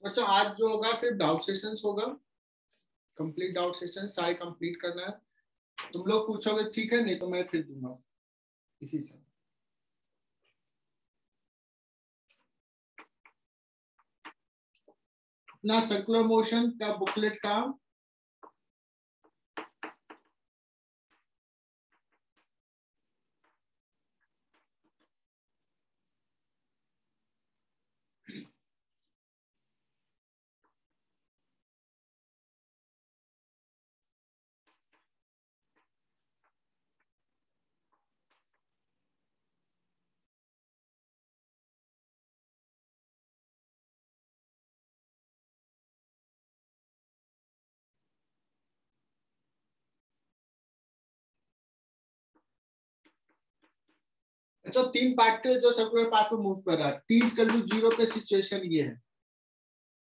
अच्छा आज जो होगा सिर्फ डाउट सेशंस होगा, कंप्लीट डाउट सेशन सारे कंप्लीट करना है। तुम लोग पूछोगे ठीक है, नहीं तो मैं फिर दूंगा इसी से। अपना सर्कुलर मोशन का बुकलेट का अच्छा 3 पार्टिकल जो सर्कुलर पाथ में मूव कर रहा है, टी इज इक्वल टू 0 पे सिचुएशन ये है।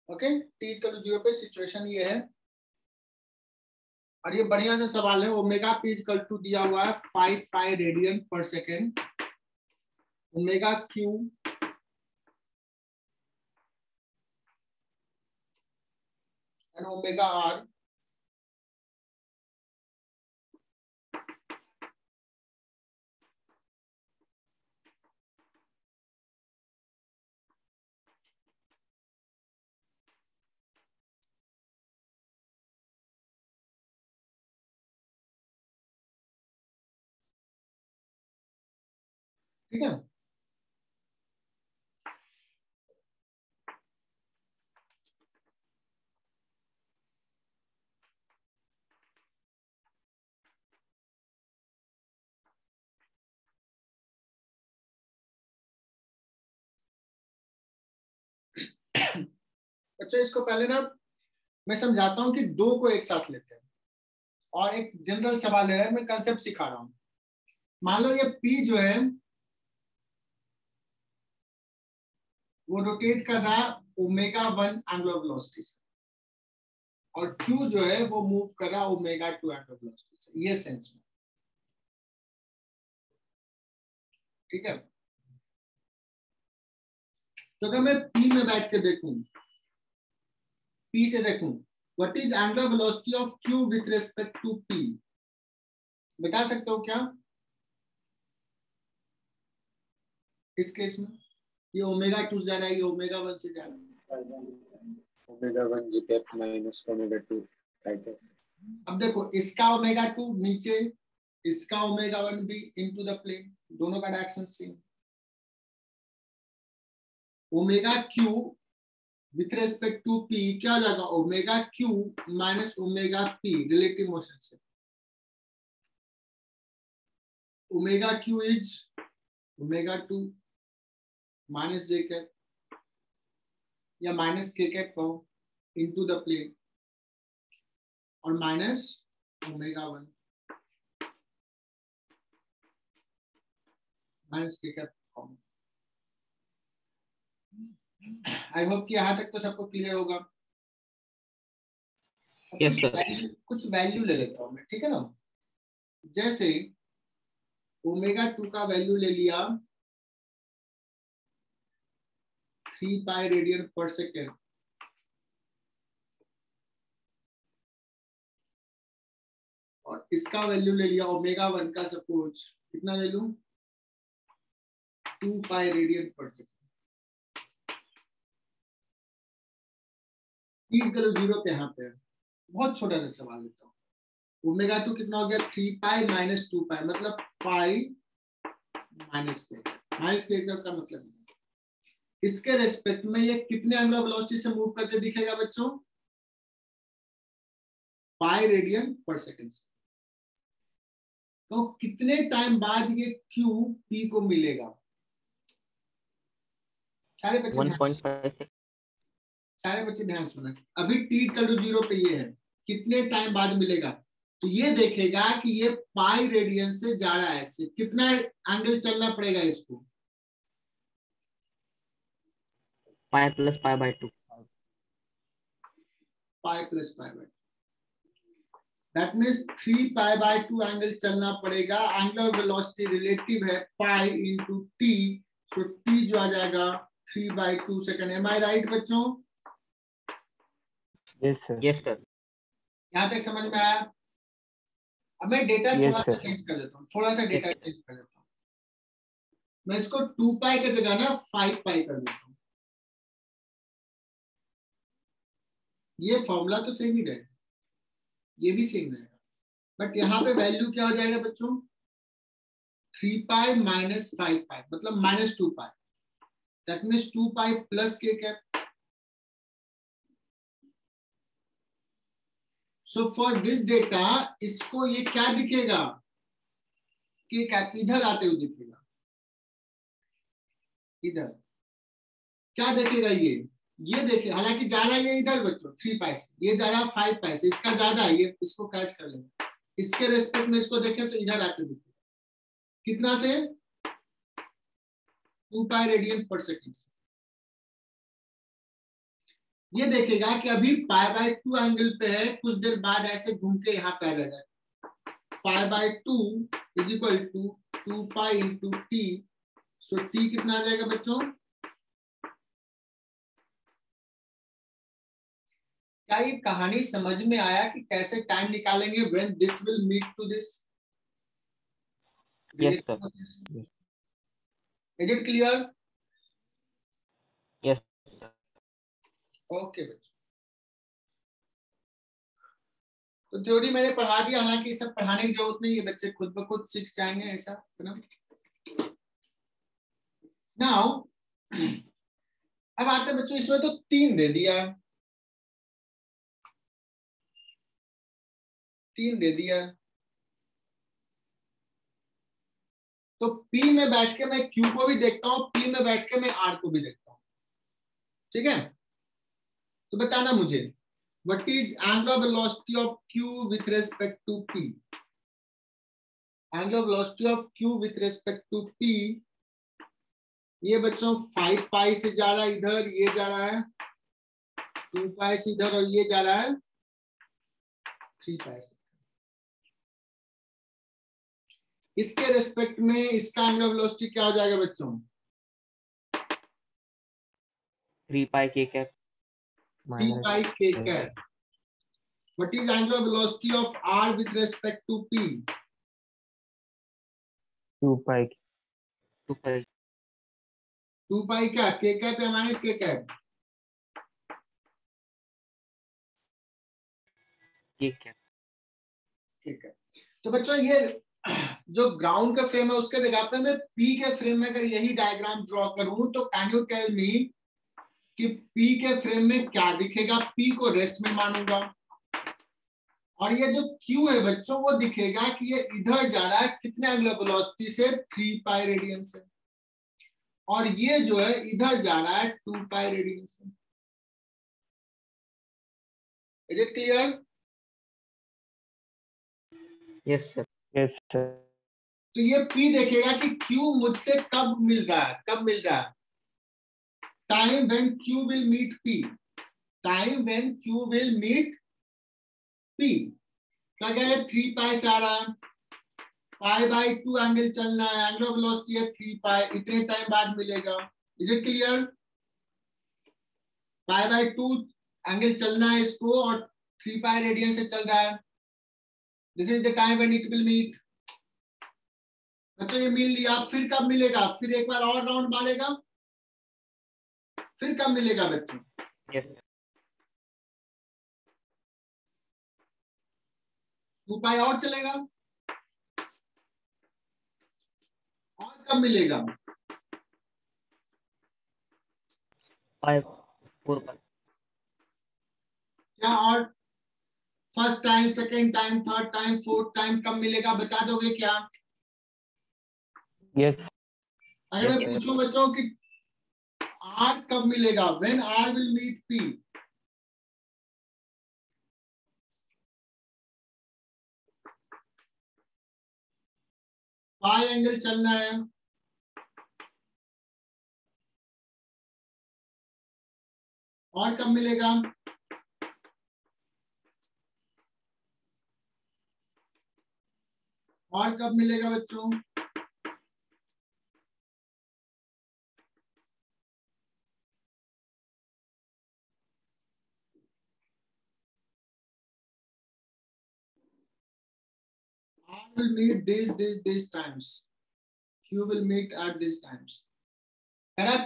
Okay, t is equal to 0 पे सिचुएशन ये है। और ये बढ़िया सा सवाल है। Omega P is equal to दिया हुआ है 5 पाई रेडियन पर second, omega Q and omega R ठीक है। अच्छा इसको पहले ना मैं समझाता हूँ कि दो को एक साथ लेते हैं और एक जनरल सवाल है, मैं कंसेप्ट सिखा रहा हूँ। मान लो ये पी जो है वो रोटेट कर रहा है ओमेगा 1 एंगुलर वेलोसिटी से, और क्यू जो है वो मूव कर रहा है ओमेगा 2 एंगुलर वेलोसिटी से, ये सेंस में। ठीक है, तो अगर मैं पी में बैठ के देखूं, पी से देखूं what is angular velocity of Q with respect to P, बता सकते हो क्या इस केस में? ये ओमेगा 2 से जा रहा है, ये ओमेगा 1 से जा रहा है। ओमेगा 1 जी कैप माइनस ओमेगा 2 राइट है। अब देखो इसका ओमेगा 2 नीचे, इसका ओमेगा 1 भी इनटू द प्लेन, दोनों का direction same. Omega Q with respect to P क्या हो जाएगा, omega Q minus omega P relative motion से। Omega Q is omega 2 minus J cap या माइनस के कैप कहो इनटू द प्लेन, और minus omega 1 minus K cap common. I hope कि यहां तक तो सबको क्लियर होगा। Yes sir. कुछ वैल्यू ले लेता हूं मैं, ठीक है ना। जैसे ओमेगा 2 का वैल्यू ले लिया 3 पाई रेडियन पर सेकेंड, और इसका वैल्यू ले लिया ओमेगा 1 का सपोज कितना ले लूं 2 पाई रेडियन पर सेकेंड। t इक्वल टू 0 पे यहाँ पे बहुत छोटा सा सवाल लेता हूँ। ओमेगा 2 कितना हो गया 3 पाई माइनस 2 पाई, मतलब पाई माइनस के, माइनस के का मतलब इसके रेस्पेक्ट में ये कितने एंगुलर वेलोसिटी से मूव करके दिखेगा बच्चों, पाई रेडियन पर सेकेंड से। तो कितने टाइम बाद ये क्यू पी को मिलेगा? सारे बच्चे 1.5 सारे बच्चे ध्यान सुना। अभी टी इक्वल टू 0 पे ये है, कितने टाइम बाद मिलेगा? तो ये देखेगा कि ये पाई रेडियन से जा रहा है, इससे कितना एंगल चलना पड़ेगा इसको, pi plus pi by 2 pi plus pi by, that means 3 pi by 2 angle चलना पड़ेगा। एंगुलर वेलोसिटी रिलेटिव है पाई इंटू टी, सो टी जो आ जाएगा 3/2 सेकंड। एम आई राइट बच्चों? Yes sir. Yes sir. यहाँ तक समझ में आया? अब मैं डेटा Yes, थोड़ा सा sir. चेंज कर देता हूँ, थोड़ा सा डेटा Yes, चेंज कर देता हूँ। मैं इसको 2 पाई की जगह ना 5 पाई कर देता हूँ। ये फॉर्मूला तो सेम ही रहेगा, ये भी सेम रहेगा, बट यहाँ पे वैल्यू क्या हो जाएगा बच्चों? 3 पाई माइनस 5 पाई, मतलब minus 2 pi. That means 2 pi plus K cap. So for this data इसको ये क्या दिखेगा? के कैप इधर आते हुए दिखेगा, इधर क्या देखेगा? ये देखिए, हालांकि जा रहा है ये इधर बच्चों 3 पाई से, ये जा रहा है 5 पाई से, इसका ज्यादा है, ये इसको कैच कर लेंगे। इसके रेस्पेक्ट में इसको देखें तो इधर आते दिखेगा, कितना से? 2 पाई रेडियन पर सेकेंड से। ये देखेगा कि अभी पाई बाय 2 एंगल पे है, कुछ देर बाद ऐसे घूम के यहाँ पे आ जाएगा। Pi by 2 is equal to 2 pi into t. So t कितना आ जाएगा बच्चों? क्या ये कहानी समझ में आया कि कैसे टाइम निकालेंगे when this will meet to this? Yes, sir. Is it clear? Yes, sir. Okay बच्चों, तो थ्योरी मैंने पढ़ा दिया, हालांकि ये सब पढ़ाने की जरूरत नहीं है, बच्चे खुद ब खुद सीख जाएंगे ऐसा ना। नाउ अब आते हैं बच्चों, इसमें तो 3 दे दिया, 3 दे दिया, तो P में बैठ के मैं Q को भी देखता हूं, P में बैठ के मैं R को भी देखता हूं, ठीक है? तो बताना मुझे, what is angular velocity of Q with respect to P? Angular velocity of Q with respect to P, ये बच्चों 5 पाई से जा रहा है इधर, ये जा रहा है 2 पाई से इधर, और ये जा रहा है 3 पाई से। इसके रेस्पेक्ट में इसका एंगुलर वेलोसिटी क्या हो जाएगा बच्चों? 3 pi k cap. 3 pi k cap. What is angular velocity of R with respect to P? 2 pi. 2 pi 2 पाई क्या? k कैप या minus k cap? k cap. ठीक है, तो बच्चों ये जो ग्राउंड का फ्रेम है उसके जगह पे मैं P के फ्रेम में अगर यही डायग्राम ड्रॉ करूं तो कैन यू टेल मी कि P के फ्रेम में क्या दिखेगा? P को रेस्ट में मानूंगा, और ये जो Q है बच्चों वो दिखेगा कि ये इधर जा रहा है कितने एंगुलर वेलोसिटी से? 3 पाई रेडियन से, और ये जो है इधर जा रहा है 2 पाई रेडियन से। Is it clear? Yes, sir. Yes, sir. तो ये P देखेगा कि Q मुझसे कब मिल रहा है, कब मिल रहा है? Time when Q will meet P, time when Q will meet P। क्या क्या है? 3 पाई से आ रहा है, पाई बाय 2 एंगल चलना है, एंगुलर वेलोसिटी है 3 पाई, इतने टाइम बाद मिलेगा। Is it clear? Pi by 2 angle चलना है इसको, और 3 पाई रेडियन से चल रहा है। This is the time when it will meet. बच्चों ये मिल लिया, फिर कब मिलेगा? फिर एक बार और राउंड मारेगा, फिर कब मिलेगा बच्चों? Yes, sir. 2 पाई और चलेगा, और कब मिलेगा? 5 4 pi. क्या? और first time, second time, third time, fourth time कब मिलेगा? बता दोगे क्या? Yes. अगर मैं Yes, sir. पूछूं बच्चों कि R कब मिलेगा? When R will meet P? Pi angle चलना है, और कब मिलेगा? और कब मिलेगा बच्चों? will meet these times. Q will meet at these times. कह रहा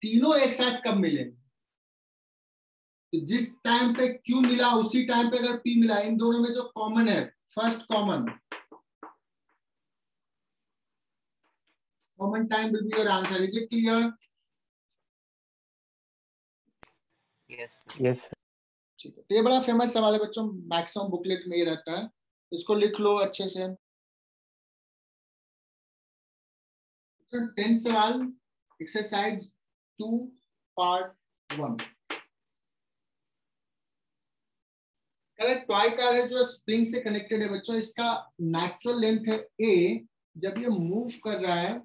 तीनों एक साथ कब मिलेंगे? तो जिस टाइम पे Q मिला उसी टाइम पे अगर P मिला, इन दोनों में जो कॉमन है, first common time will be your answer. Is it clear? Yes. Yes. ठीक है, तो ये बड़ा फेमस सवाल है बच्चों, मैक्सिमम बुकलेट में ये रहता है, इसको लिख लो अच्छे से। 10 सवाल, एक्सरसाइज 2 पार्ट 1। टॉय कार है जो स्प्रिंग से कनेक्टेड है बच्चों, इसका नेचुरल लेंथ है a, जब ये मूव कर रहा है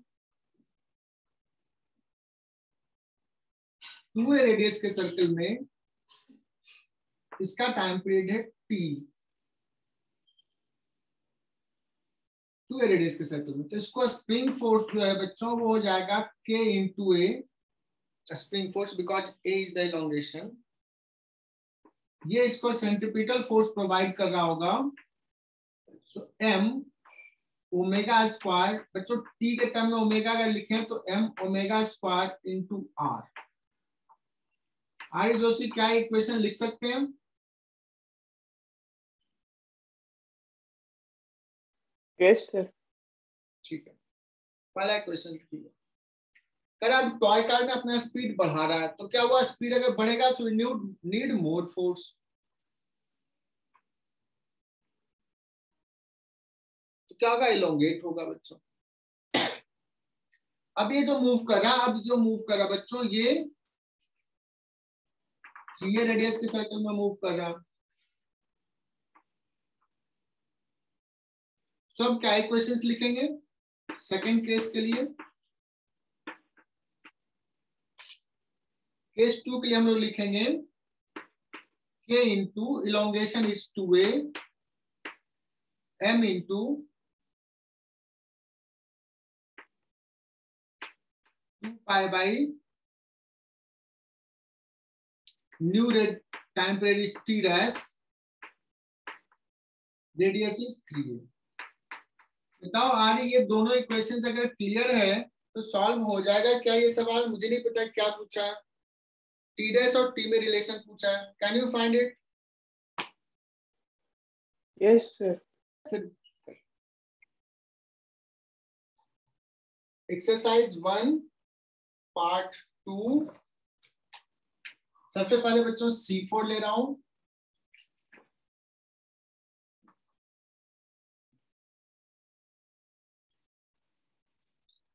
2a रेडियस के सर्कल में, इसका टाइम पीरियड है t 2a रेडियस के सर्कल में। तो इसको स्प्रिंग फोर्स जो है बच्चों वो हो जाएगा k into a, spring force because a is the elongation. ये इसको सेंट्रीपिटल फोर्स प्रोवाइड कर रहा होगा, सो m ओमेगा स्क्वायर, बच्चों t के टर्म में ओमेगा अगर लिखें तो m omega square into r। आर्य जोशी क्या इक्वेशन लिख सकते हैं? Yes, sir. ठीक है, पहला क्वेश्चन ठीक है। कर अब टॉय कार ने अपना स्पीड बढ़ा रहा है, तो क्या हुआ, स्पीड अगर बढ़ेगा सो नीड मोर फोर्स। तो क्या होगा, इलोंगेट होगा बच्चों। अब ये जो मूव कर रहा बच्चों, ये 3a रेडियस के सर्कल में मूव कर रहा है। सो अब क्या इक्वेशंस लिखेंगे सेकंड केस के लिए? केस 2 के लिए हम लोग लिखेंगे k into elongation is 2a m into 2 pi by new time period is t dash, radius is 3a। बताओ आर्य, ये दोनों इक्वेशंस अगर क्लियर है तो सॉल्व हो जाएगा क्या ये सवाल? मुझे नहीं पता क्या पूछा है, टी डैश और टी में रिलेशन पूछा है। Can you find it? Yes, sir. Exercise 1 part 2। सबसे पहले बच्चों C4 ले रहा हूं।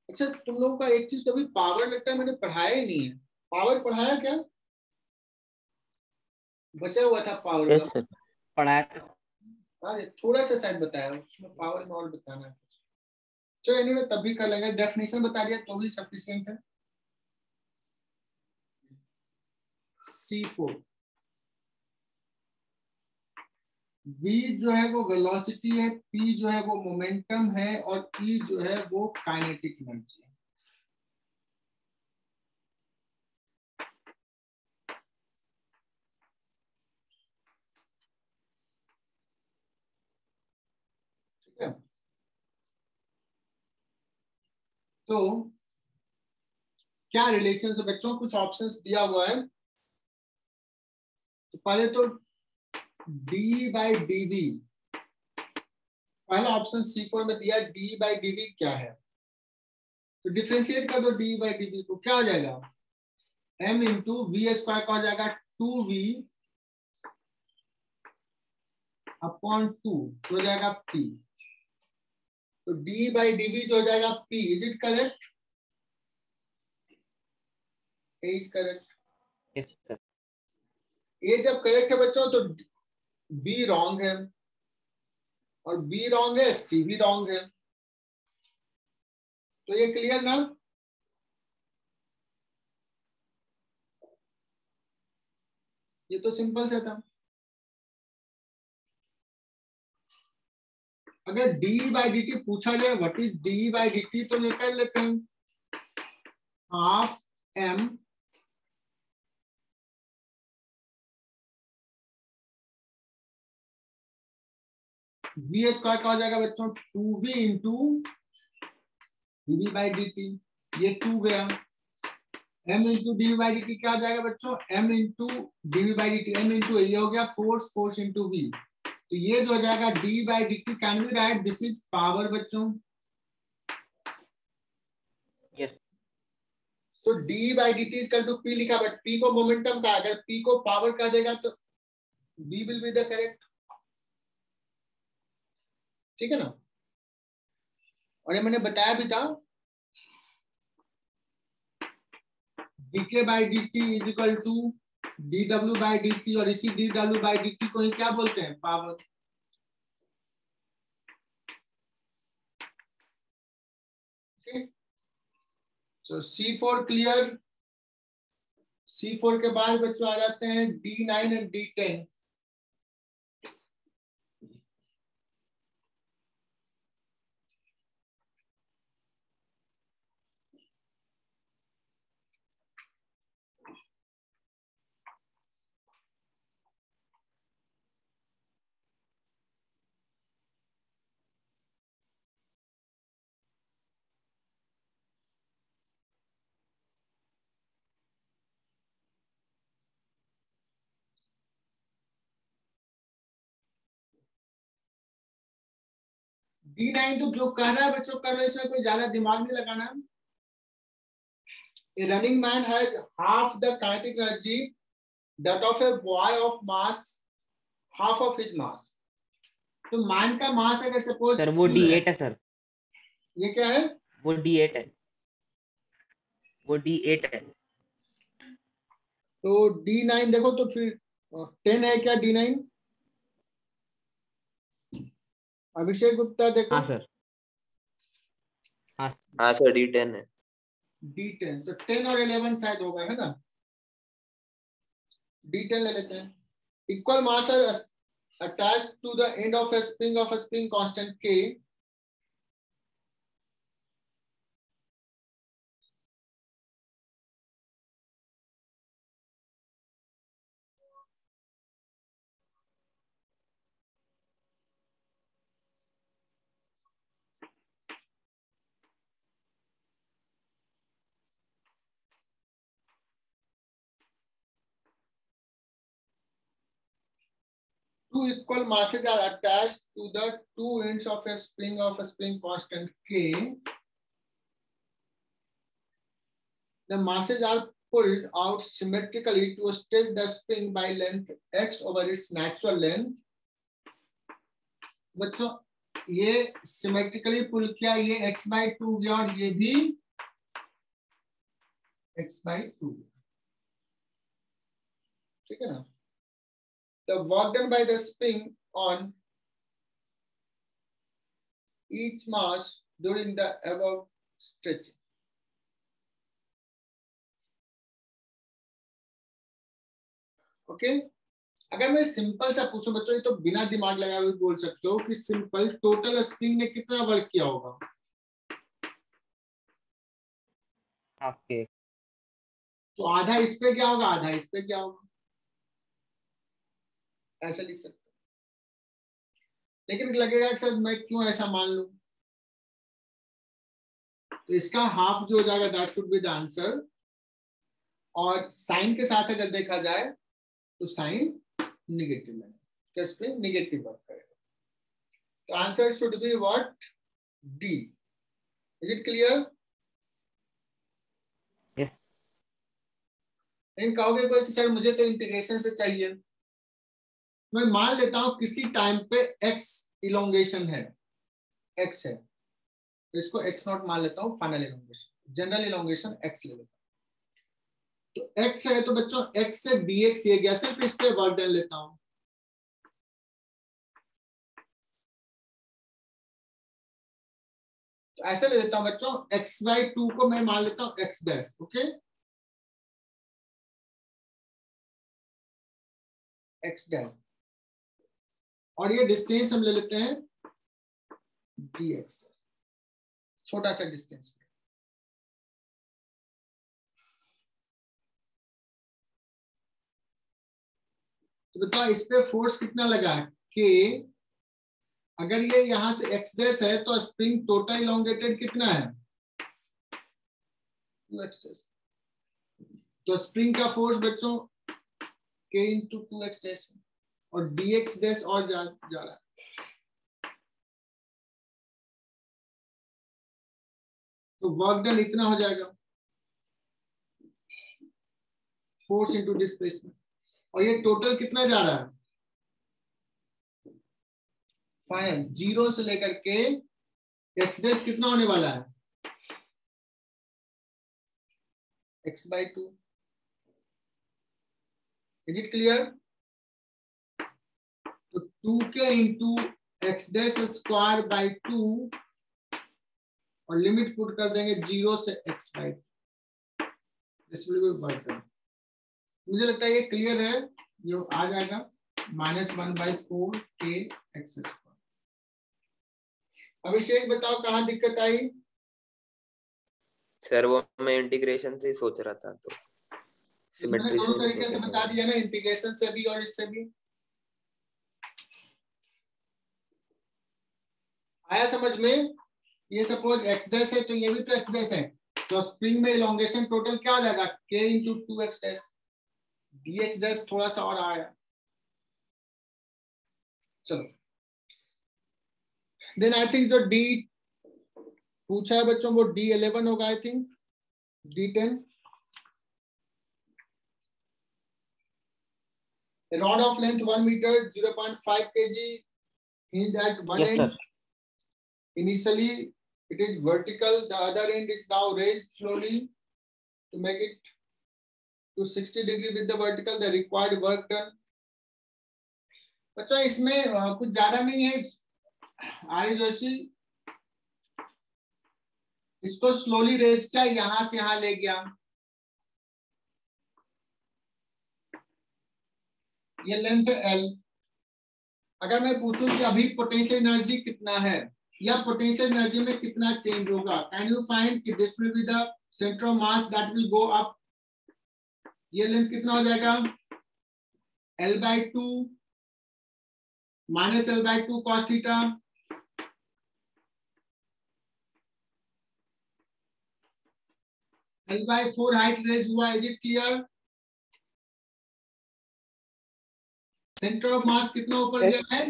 अच्छा, तुम लोगों का एक चीज तो अभी पावर लगता है मैंने पढ़ाया ही नहीं है। पावर पढ़ाया क्या? बचा हुआ था पावर Yes, का। sir. पढ़ाया। हाँ, थोड़ा सा साइड बताया, उसमें पावर में और बताना है। चलो एनीवे तब भी कर लेंगे, डेफिनेशन बता दिया तो भी सफिशिएंट है। C4 V जो है वो वेलोसिटी है, P जो है वो मोमेंटम है और E जो है वो काइनेटिक एनर्जी है। ठीक है, तो क्या रिलेशन है बच्चों? कुछ ऑप्शंस दिया हुआ है, तो पहले तो d बाई dv, पहला ऑप्शन C4 में दिया d बाई dv क्या है, तो डिफरेंशिएट कर दो d बाई dv को, क्या हो जाएगा? m इंटू वी स्क्वायर का हो जाएगा 2v अपॉन 2 हो जाएगा p, तो d बाई dv जो हो जाएगा p। Is it correct? Is correct? Yes, sir. ये जब करेक्ट है बच्चों तो b रॉन्ग है, और b रॉन्ग है c भी रॉन्ग है, तो ये क्लियर ना? ये तो सिंपल से था। अगर d बाई डी टी पूछा जाए what is d by d T, तो ये कर लेते हैं हाफ m वी स्क्वायर का हो जाएगा बच्चों 2v इंटू dv/dt, ये 2 गया। m इंटू dv/dt क्या हो जाएगा बच्चों, m into dv/dt, m into ये हो गया फोर्स, फोर्स इंटू v, तो ये जो हो जाएगा d/dt, can we write this is power बच्चों। Yes so d/dt equal to p लिखा, बट p को मोमेंटम का, अगर p को पावर का देगा तो b will be the correct, ठीक है ना। और ये मैंने बताया भी था dk/dt is equal to dw/dt, और इसी dw/dt को ही क्या बोलते हैं, पावर। सो C4 क्लियर। C4 के बाद बच्चों आ जाते हैं D9 एंड D10। D9 तो जो कह रहा है बच्चों कर रहे, इसमें कोई ज्यादा दिमाग नहीं लगाना। A running man has half the kinetic energy that of a boy of mass, half of his mass। तो मैन का मास अगर सपोज सर वो 2 D8 है सर, ये क्या है, वो D8 है, वो D8 है। तो D9 देखो तो फिर 10 है क्या D9, अभिषेक गुप्ता देखो। हाँ सर, हाँ सर D10 है। D10 तो 10 और 11 शायद होगा, है ना। D10 ले लेते हैं। Equal mass are attached to the end of a spring constant K। Two equal masses are attached to the two ends of a spring constant K. The masses are pulled out symmetrically to stretch the spring by length x over its natural length। बच्चों ये symmetrically पुल किया, ये x/2 गया और ये भी x/2, ठीक है ना। The work done by the spring on each mass during the above stretching। Okay अगर मैं सिंपल सा पूछूं बच्चों, ये तो बिना दिमाग लगाए हुए बोल सकते हो कि सिंपल टोटल स्प्रिंग ने कितना वर्क किया होगा, आपके तो आधा इस पे क्या होगा, आधा इस पे क्या होगा, ऐसा लिख सकते हो। लेकिन लगेगा कि सर मैं क्यों ऐसा मान लूं, तो इसका हाफ जो हो जाएगा that should be the answer. और साइन के साथ अगर देखा जाए तो साइन निगेटिव में, स्प्रिंग निगेटिव वर्क करेगा, तो answer should be what, D. Is it clear. Yes लेकिन कहोगे कोई कि सर मुझे तो इंटीग्रेशन से चाहिए, मैं मान लेता हूं किसी टाइम पे x इलोंगेशन है, x है, तो इसको x0 मान लेता हूं, final elongation, general elongation x ले लेता हूं। तो x है तो बच्चों x से dx ये गया, सिर्फ इस पे वर्क डन लेता हूं। तो ऐसे ले लेता हूं बच्चों, x/2 को मैं मान लेता हूं x dash, okay x dash, और ये डिस्टेंस हम ले लेते हैं dx, छोटा सा डिस्टेंस। तो बताओ इस पे फोर्स कितना लगा है, k, अगर ये यहां से x डैश है तो स्प्रिंग टोटल इलोंगेटेड कितना है 2x डैश। तो स्प्रिंग का फोर्स बच्चों k इंटू 2x डैश है और dx डैश और जा रहा है। तो वर्क डन इतना हो जाएगा फोर्स इंटू डिस्प्लेसमेंट। और ये टोटल कितना जा रहा है फाइनल 0 से लेकर के x डैश कितना होने वाला है x/2। Is it clear? तो 2k into x dash square by 2 और लिमिट पुट कर देंगे 0 से x/2। This will B work done. मुझे लगता है ये क्लियर है। ये आ जाएगा -1/4 k x स्क्वायर। अभिषेक बताओ कहाँ दिक्कत आई? सर वो मैं इंटीग्रेशन से ही सोच रहा था, तो मैंने सिमेट्री से दोनों नहीं तरीके से सोचा बता था। दिया ना, इंटीग्रेशन से भी और इससे भी। आया समझ में? ये सपोज x डैश है तो ये भी तो x डैश है, तो स्प्रिंग में इलोंगेशन टोटल क्या हो जाएगा k into 2x dash. dx dash थोड़ा सा और आया। चलो देन आई थिंक जो d पूछा है बच्चों वो D11 होगा I think. D10 a rod of length 1 meter 0.5 kg hinged at one Yes, end. sir. Initially it is vertical, the other end is now raised slowly to make it to 60 degree with the vertical, the required work done. बच्चों इसमें कुछ ज्यादा नहीं है। आर्य जोशी इसको slowly raise किया, यहां से यहां ले गया। ये लेंथ है L। अगर मैं पूछूं कि अभी पोटेंशियल एनर्जी कितना है या पोटेंशियल एनर्जी में कितना चेंज होगा, कैन यू फाइंड कि this will be the centre of mass that will go up. ये लेंथ कितना हो जाएगा L/2 माइनस L/2 cos theta. L/4 height raise हुआ। Is it clear? Centre of mass कितना ऊपर गया है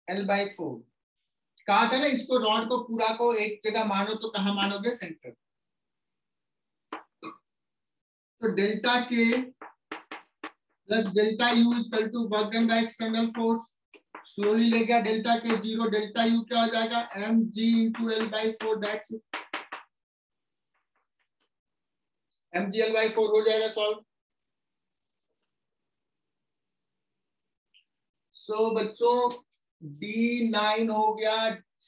L/4। कहा था ना इसको रॉड को पूरा को एक जगह मानो तो कहां मानोगे सेंटर। तो delta K plus delta U equal to work done by external force. Slowly ले गया डेल्टा के 0, डेल्टा यू क्या हो जाएगा mg into L/4 that's mg L/4 हो जाएगा सॉल्व। सो बच्चों D9 हो गया,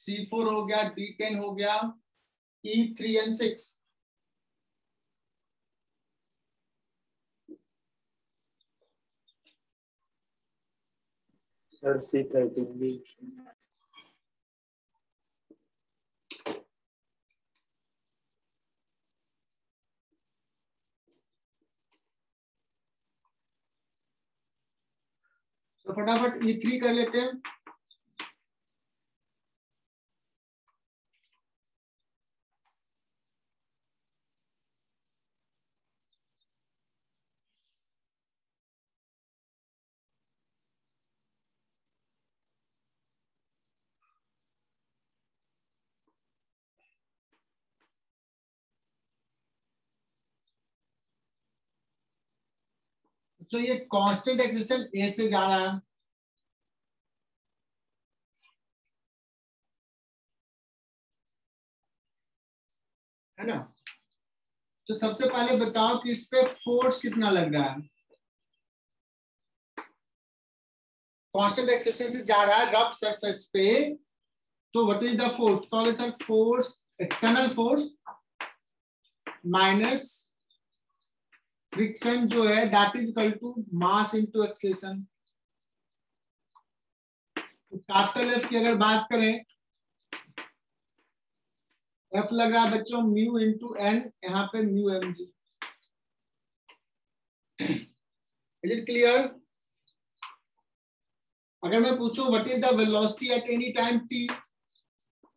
C4 हो गया, D10 हो गया, E3 and 6। सर C13 भी। तो फटाफट E3 कर लेते हैं। तो ये कांस्टेंट एक्सेशन ए से जा रहा है, है ना? तो सबसे पहले बताओ कि इस पे फोर्स कितना लग रहा है। कांस्टेंट एक्सेशन से जा रहा है रफ सरफेस पे, तो व्हाट इज द फोर्स? कहोगे sir force external force minus friction जो है that is equal to mass into acceleration. तो कैपिटल एफ की अगर बात करें, एफ लग रहा है बच्चों म्यू इंटू एन, यहाँ पे mu m g. Is it clear? अगर मैं पूछूं what is the velocity at any time t,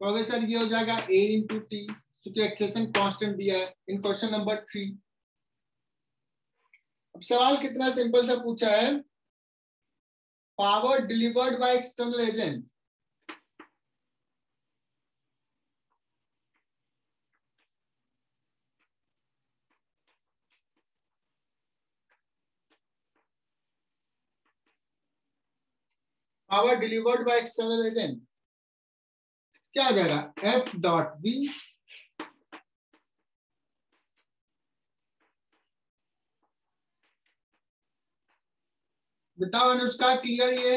तो अगर सर ये हो जाएगा a इंटू टी, क्योंकि एक्सेलेरेशन कांस्टेंट दिया है इन क्वेश्चन नंबर 3। अब सवाल कितना सिंपल सा पूछा है, power delivered by external agent. Power delivered by external agent क्या आ जाएगा, एफ डॉट वी। बताओ अनुष्का, क्लियर ये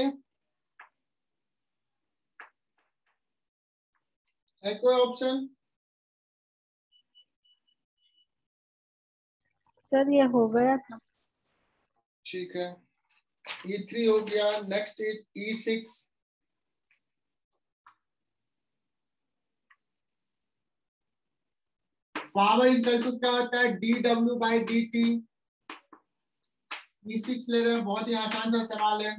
है कोई ऑप्शन? सर ये हो गया था। ठीक है, E3 हो गया, next is E6। Power is equal to क्या होता है, dW बाई dt। E6 ले रहे हैं, बहुत ही आसान सा सवाल है।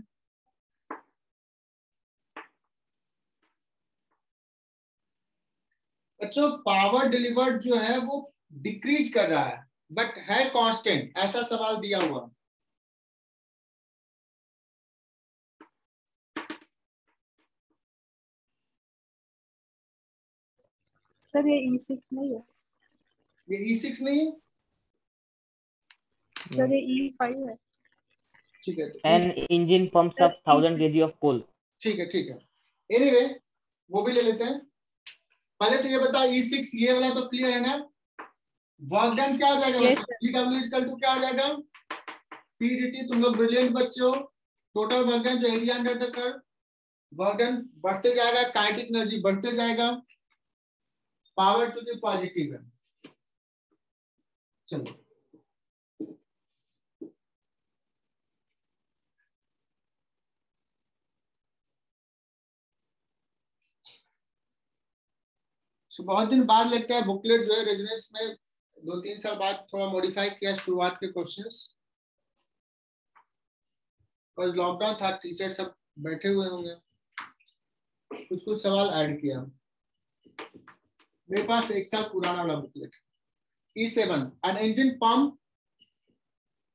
बच्चों पावर डिलीवर्ड जो है वो डिक्रीज कर रहा है बट है कांस्टेंट, ऐसा सवाल दिया हुआ। सर ये E6 नहीं है, ये E6 नहीं है, सर ये E5 है। ठीक है, तो An engine pumps up 1000 kg of coal. ठीक है। एनीवे वो भी ले लेते हैं। पहले तो ये बताओ E6 ये वाला तो क्लियर है ना। वर्क डन क्या आ जाएगा Yes, बच्चों, GW इक्वल टू क्या आ जाएगा, PDT। तुम लोग ब्रिलियंट बच्चे हो। टोटल वर्क डन जो area under the curve, work done बढ़ते जाएगा, काइनेटिक एनर्जी बढ़ते जाएगा, पावर चूंकि पॉजिटिव है। चलो बहुत दिन बाद लगता है बुकलेट जो है रेजोनेंस में 2-3 साल बाद थोड़ा मॉडिफाई किया शुरुआत के क्वेश्चंस, और लॉकडाउन था, टीचर सब बैठे हुए होंगे, कुछ सवाल ऐड किया। मेरे पास 1 साल पुराना वाला booklet. E7, an engine pump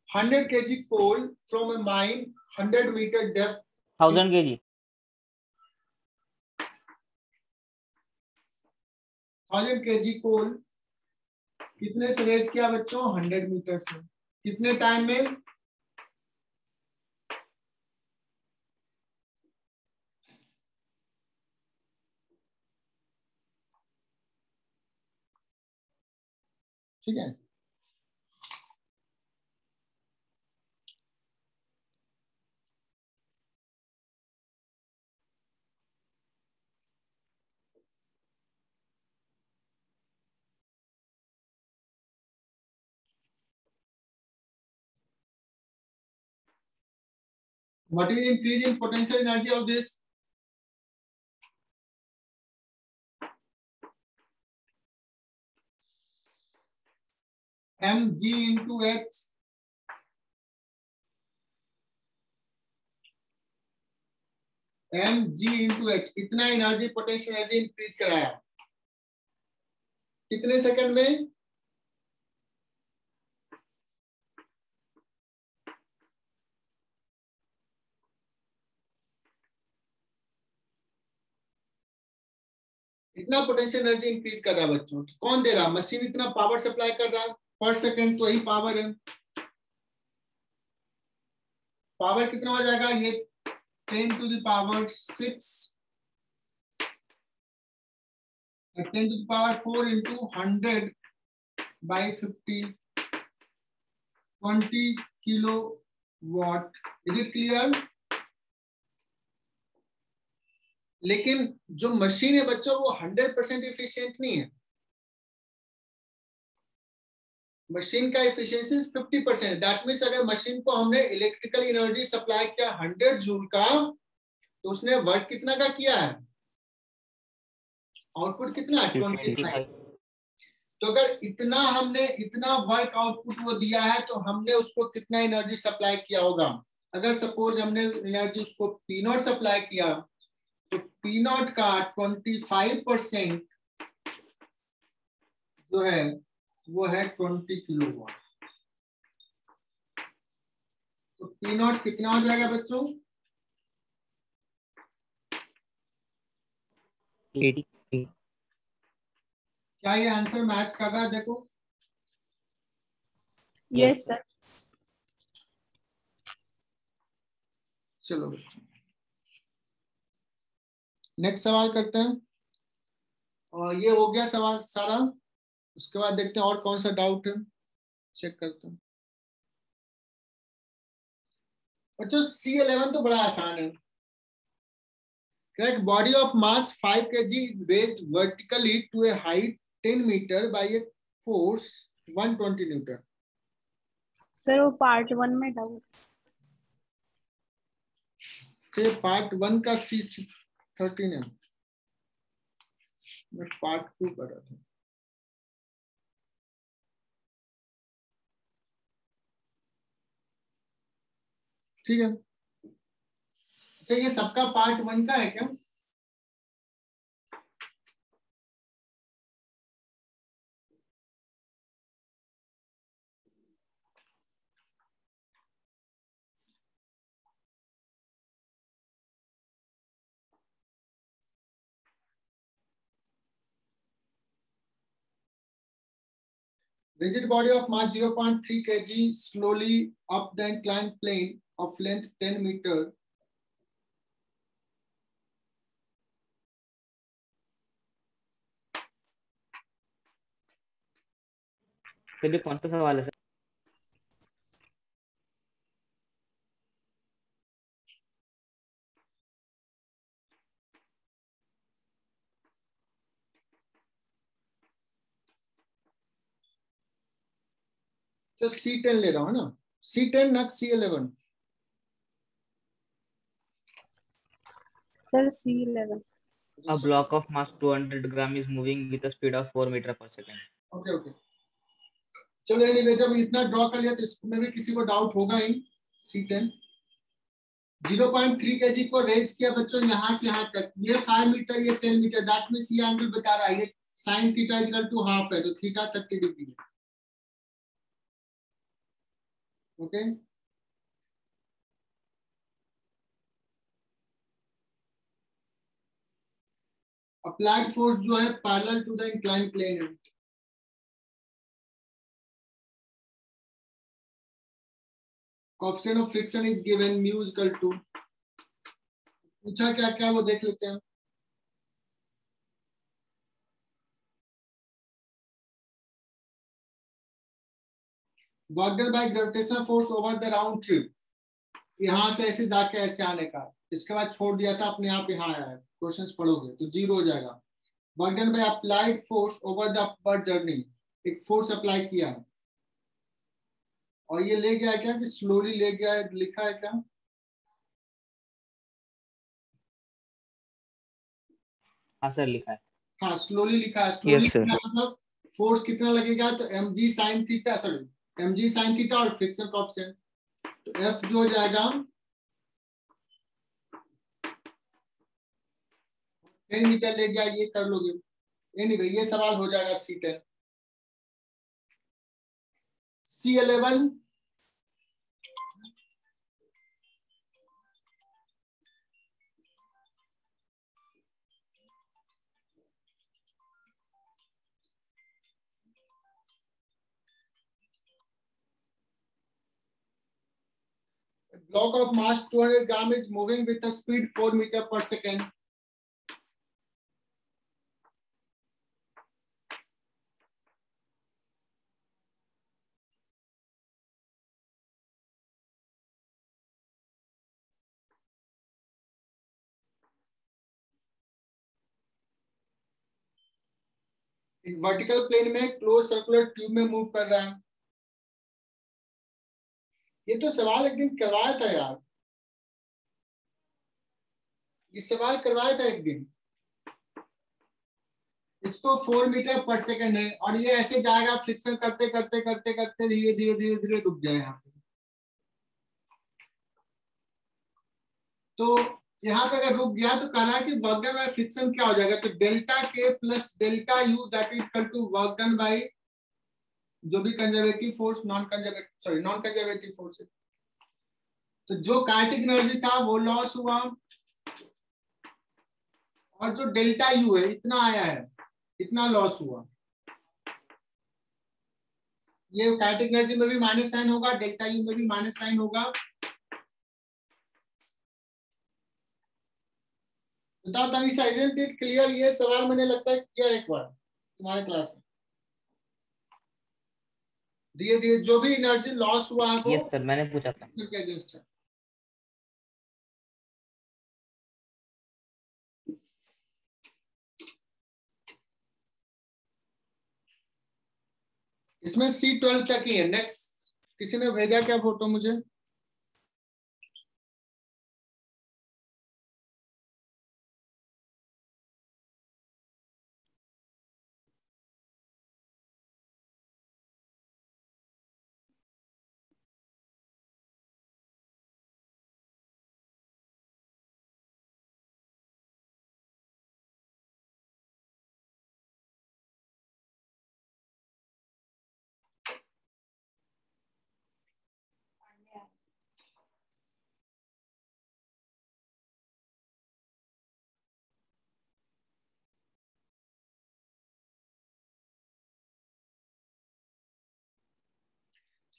100 kg coal from a mine 100 meter depth 1000 kg. 1000 kg coal कितने से रेज किया बच्चों, 100 मीटर से, कितने टाइम में, ठीक है। What is increase in potential energy of this? mg into h, mg into h, इतना एनर्जी पोटेंशियल एनर्जी इंक्रीज कराया कितने सेकंड में, इतना पोटेंशियल एनर्जी इंक्रीज कर रहा है बच्चों। तो कौन दे रहा, मशीन इतना पावर सप्लाई कर रहा है पर सेकंड, तो यही पावर है। पावर कितना हो जाएगा, ये 10 to the power 6 10 to the power 4 into 100 by 50, 20 kilowatt। Is it clear? लेकिन जो मशीन है बच्चों वो 100% इफिशियंट नहीं है। मशीन का इफिशियंसी 50%। दैट मीन्स अगर मशीन को हमने इलेक्ट्रिकल एनर्जी सप्लाई किया 100 जूल का, तो उसने वर्क कितना का किया है, आउटपुट कितना है 25। तो अगर इतना वर्क आउटपुट वो दिया है तो हमने उसको कितना एनर्जी सप्लाई किया होगा, अगर सपोज हमने एनर्जी उसको पी नॉट सप्लाई किया तो पी नॉट का 25% जो है वो है 20 किलोवाट। तो पी नॉट कितना हो जाएगा बच्चों? 80। क्या ये आंसर मैच कर रहा है? देखो यस सर। चलो बच्चों नेक्स्ट सवाल करते हैं। और ये हो गया सवाल सारा। उसके बाद देखते हैं और कौन सा डाउट है, चेक करते हैं। बच्चों C11 तो बड़ा आसान है। Correct. Body of mass 5 kg is raised vertically to a height 10 meter by a force 120 Newton. Sir वो पार्ट 1 में डाउट। से पार्ट 1 का C13 है, मैं पार्ट 2 कर रहा था। ठीक है। अच्छा ये सबका पार्ट 1 का है क्या? Rigid body of mass 0.3 kg slowly up the inclined plane of length 10 meter. चलिए कौन सा सवाल है सर? तो C10 ले रहा हूँ ना, C10 ना C11? Sir C11। A block of mass 200 gram is moving with a speed of 4 meter per second. Okay okay चलो एनीवे जब इतना ड्रॉ कर लिया तो इसमें भी किसी को डाउट होगा ही। C10 0.3 kg को रेज किया बच्चों यहाँ से यहाँ तक, ये 5 मीटर ये 10 मीटर, दैट मींस ये एंगल बता रहा है ये sin theta equal to half है, तो थीटा 30 डिग्री है। ओके अप्लाइड फोर्स जो है parallel to the incline plane है। Coefficient of friction is given mu equal to, पूछा क्या क्या वो देख लेते हैं। Work done by gravitational force over the round trip, यहां से ऐसे जाके ऐसे आने का, इसके बाद छोड़ दिया था अपने आप यहाँ आया है, क्वेश्चंस पढ़ोगे तो 0 हो जाएगा। Work done by applied force over the upward journey, एक फोर्स अप्लाई किया है और ये ले गया क्या कि स्लोली ले गया है, लिखा है क्या? हाँ सर लिखा है। हाँ स्लोली लिखा है। Slowly Yes, sir. मतलब फोर्स कितना लगेगा, तो mg sin theta, sorry mg sin theta और फ्रिक्शन कोएफिशिएंट, तो F जो हो जाएगा 10 मीटर ले गया, ये कर लोगे। एनीवे ये सवाल हो जाएगा C10। C11 block of mass 200 gram is moving with a speed 4 meter per second. Vertical plane में क्लोज सर्कुलर ट्यूब में मूव कर रहा है। ये तो सवाल एक दिन करवाया था यार, ये सवाल करवाया था एक दिन। इसको 4 मीटर पर सेकंड है और ये ऐसे जाएगा, फ्रिक्शन करते करते करते करते धीरे धीरे धीरे धीरे रुक जाए यहाँ पे। तो यहाँ पे अगर रुक गया तो कह रहा है कि वर्क डन बाय फ्रिक्शन क्या हो जाएगा, तो delta K plus delta U that is equal to work done by जो भी conservative force non conservative force है। तो जो काइनेटिक एनर्जी था वो लॉस हुआ, और जो डेल्टा यू है इतना आया है, इतना लॉस हुआ। ये काइनेटिक एनर्जी में भी माइनस साइन होगा, डेल्टा यू में भी माइनस साइन होगा। बताओ तनिषा, इजंट इट क्लियर? ये सवाल मैंने लगता है किया एक बार तुम्हारे क्लास में। धीरे धीरे जो भी एनर्जी लॉस हुआ है वो यस सर, मैंने पूछा था। के अगेंस्ट है। इसमें C12 तक ही है। नेक्स्ट किसी ने भेजा क्या फोटो मुझे?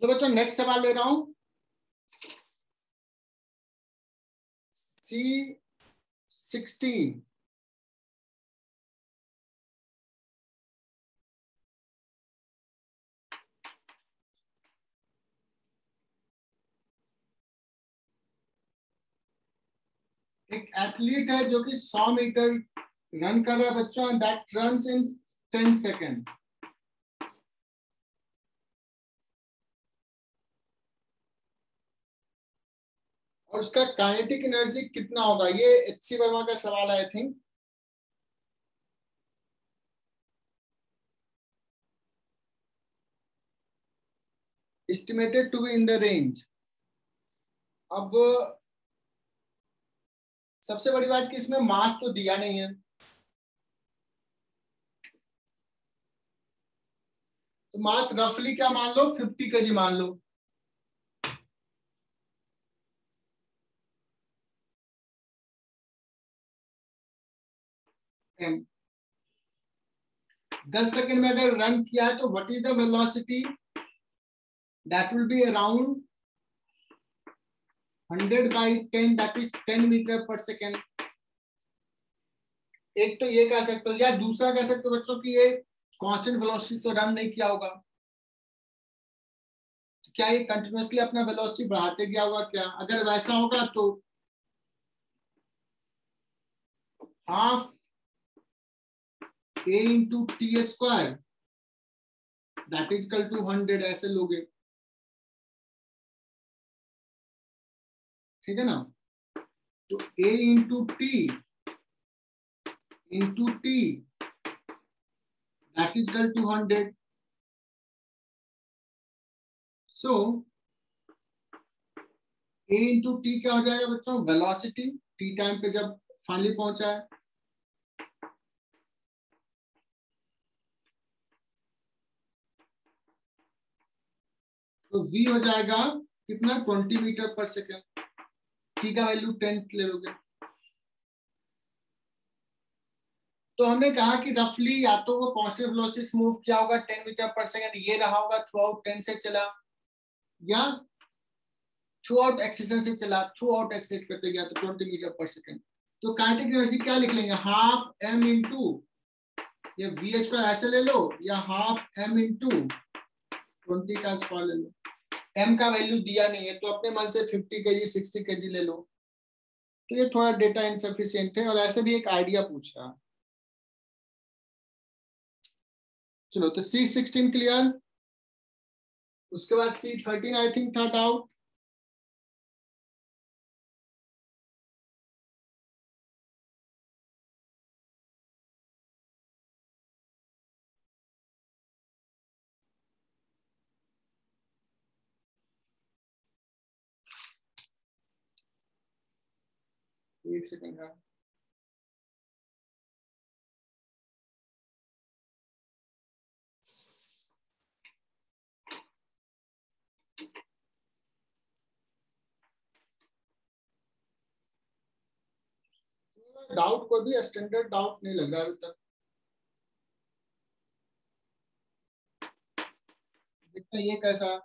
तो बच्चों नेक्स्ट सवाल ले रहा हूं। C16 एक एथलीट है जो कि 100 मीटर रन कर रहा है बच्चों, and that runs in 10 second. और उसका काइनेटिक एनर्जी कितना होगा? ये HC वर्मा का सवाल है I think. Estimated to be in the range. अब सबसे बड़ी बात कि इसमें मास तो दिया नहीं है, तो मास रफली क्या मान लो, 50 kg मान लो। M 10 सेकेंड में अगर रन किया है तो what is the velocity? That will be around 100/10 that is 10 metre per second. एक तो ये कह सकते हो, या दूसरा कह सकते हो बच्चों कि ये कांस्टेंट वेलोसिटी तो रन नहीं किया होगा, क्या ये कंटिन्यूअसली अपना वेलोसिटी बढ़ाते गया होगा क्या? अगर वैसा होगा तो half a into t square that is equal to 100 ऐसे लोगे, ठीक है ना? तो a into t that is equal to 100। So a into t क्या हो जाएगा बच्चों? वेलोसिटी टी टाइम पे जब फाइनली पहुंचा है, तो v हो जाएगा कितना? 20 मीटर पर सेकेंड। टी का वैल्यू 10 ले लोगे। तो हमने कहा कि रफली या तो वो कांस्टेंट वेलोसिटी से मूव किया होगा 10 मीटर पर सेकेंड, ये रहा होगा थ्रू आउट 10 से चला, या थ्रू आउट एक्सेशन से चला, थ्रू आउट एक्सेट करते गया तो 20 मीटर पर सेकेंड। तो काइनेटिक एनर्जी क्या लिख लेंगे? हाफ m इंटू ये v स्क्वायर ऐसे ले लो, या हाफ m इंटू 20 का स्क्वायर ले लो। m का वैल्यू दिया नहीं है तो अपने मन से 50 kg 60 kg ले लो। तो ये थोड़ा डेटा इनसफिशिएंट है, और ऐसे भी एक आइडिया पूछ रहा है। चलो तो C16 क्लियर। उसके बाद C13 आई थिंक था डाउट। एक सेकंड का डाउट, कोई भी स्टैंडर्ड डाउट नहीं लग रहा अभी तक। देखते हैं ये कैसा।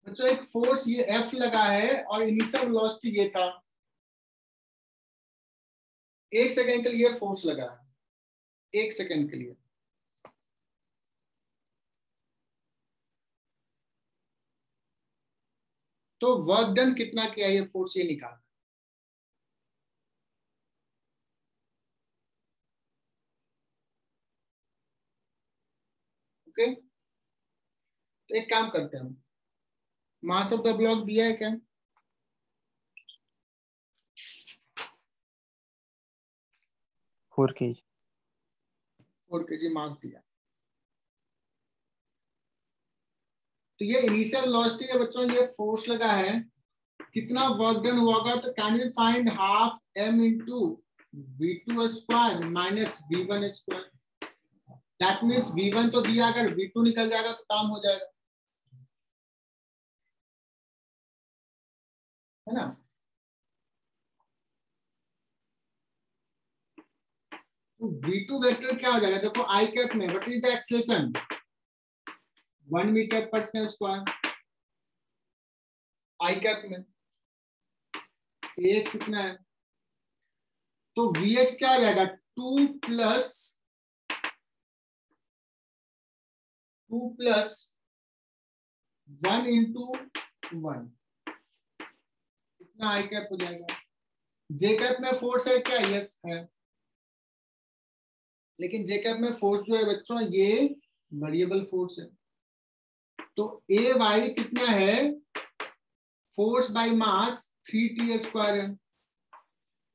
बच्चों एक फोर्स ये F लगा है और इनिशियल वेलोसिटी ये था, 1 सेकंड के लिए फोर्स लगा है, 1 सेकंड के लिए। तो वर्क डन कितना किया ये फोर्स, ये निकाल। ओके, तो एक काम करते हैं, मास ऑफ द ब्लॉक दिया है क्या? Four KG. 4 kg मास दिया। तो ये इनिशियल वेलोसिटी है बच्चों, ये फोर्स लगा है, कितना वर्क डन होगा? तो can we find half m into v2 square minus v1 square. That means v1 तो दिया, अगर v2 निकल जाएगा तो काम हो जाएगा, है ना। तो v2 वेक्टर क्या हो जाएगा? देखो आई कैप में what is the acceleration, 1 metre per second square. I cap में x कितना है? तो vx क्या हो जाएगा? 2 प्लस 1 इंटू 1, इतना आई कैप हो जाएगा। जे कैप में फोर्स है क्या? यस है, लेकिन जे कैप में फोर्स जो है बच्चों ये वेरिएबल फोर्स है। तो ए वाई कितना है? Force by mass 3t square है।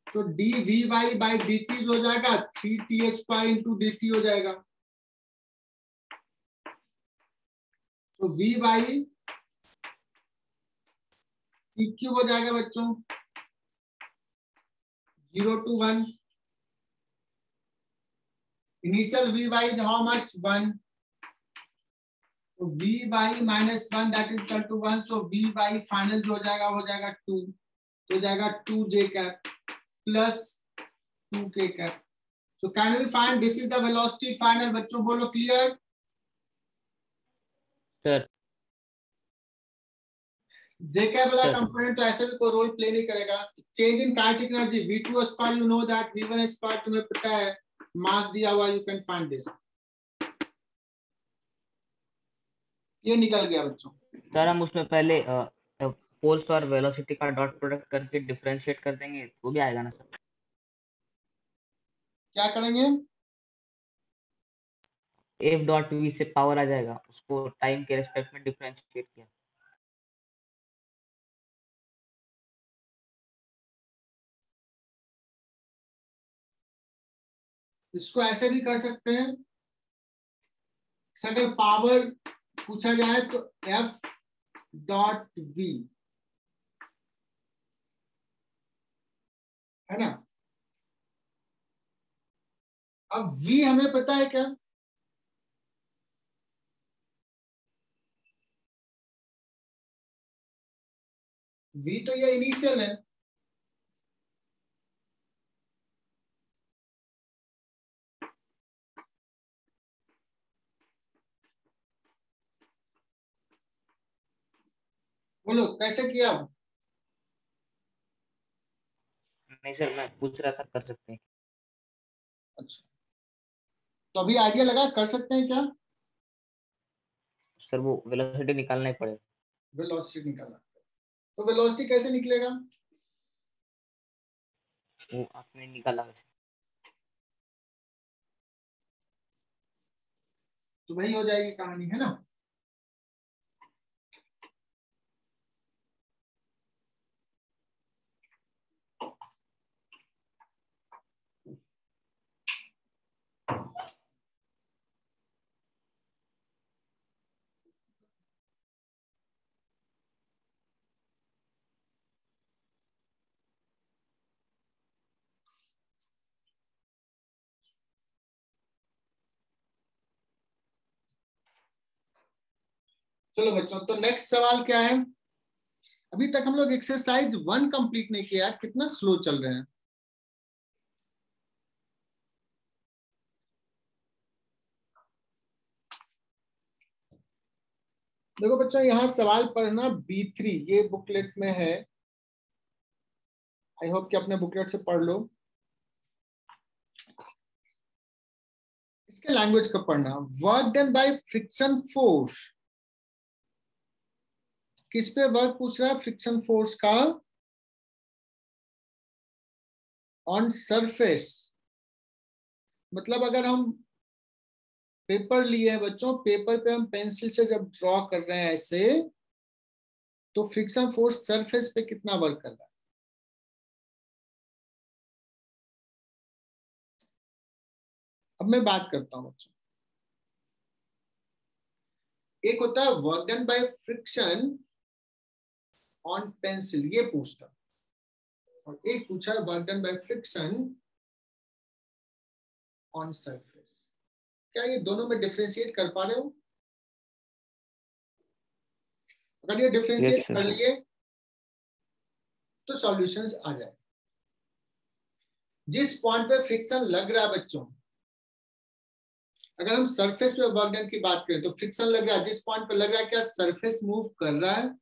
तो d v y by d t हो जाएगा 3t square into D t हो जाएगा। तो वी वाई टी क्यूब हो जाएगा बच्चों 0 to 1। Initial v y is how much? 1। तो v y minus 1 that is equal to 1। So v y final जो हो जाएगा 2, तो हो जाएगा 2 जे cap plus 2 K cap. So can we find this is the velocity final. बच्चों बोलो clear? Sir J cap वाला Sir. कंपोनेंट तो ऐसे भी कोई रोल प्ले नहीं करेगा। Change in kinetic energy v2 square, you know that v1 square तुम्हें पता है, मास दिया हुआ, यू कैन फाइंड दिस। ये निकल गया बच्चों। सर हम उसमें पहले फोर्स और वेलोसिटी का डॉट प्रोडक्ट करके डिफरेंशिएट कर देंगे तो भी आएगा ना सर? क्या करेंगे? एफ डॉट वी से पावर आ जाएगा, उसको टाइम के रेस्पेक्ट में डिफरेंशिएट किया। इसको ऐसे भी कर सकते हैं, अगर पावर पूछा जाए तो एफ डॉट वी, है ना। अब v हमें पता है क्या? v तो ये इनिशियल है, बोलो कैसे किया? नहीं सर मैं पूछ रहा था कर सकते हैं। अच्छा, तो अभी आइडिया लगा कर सकते हैं क्या? सर वो वेलोसिटी निकालना ही पड़ेगा। वेलोसिटी निकालना, तो वेलोसिटी कैसे निकलेगा? वो आपने निकाला वैसे। तो वही हो जाएगी कहानी, है ना। चलो बच्चों, तो नेक्स्ट सवाल क्या है। अभी तक हम लोग एक्सरसाइज 1 कंप्लीट नहीं किया यार, कितना स्लो चल रहे हैं। देखो बच्चों, यहाँ सवाल पढ़ना B3 ये बुकलेट में है। आई होप कि अपने बुकलेट से पढ़ लो। इसके लैंग्वेज का पढ़ना, work done by friction force. किस पे वर्क पूछ रहा है? फ्रिक्शन फोर्स का ऑन सरफेस। मतलब अगर हम पेपर लिए हैं बच्चों, पेपर पे हम पेंसिल से जब ड्रॉ कर रहे हैं ऐसे, तो फ्रिक्शन फोर्स सरफेस पे कितना वर्क कर रहा है। अब मैं बात करता हूं बच्चों, एक होता है work done by friction on pencil, ये पूछता, और एक पूछा है work done by friction on surface. क्या ये दोनों में डिफरेंशिएट कर पा रहे हो? अगर ये डिफरेंशिएट Yes, sir. कर लिए तो सॉल्यूशंस आ जाए। जिस पॉइंट पे फ्रिक्शन लग रहा है बच्चों, अगर हम सरफेस पे वर्क डन की बात करें तो फ्रिक्शन लग रहा है, जिस पॉइंट पे लग रहा है, क्या सरफेस मूव कर रहा है?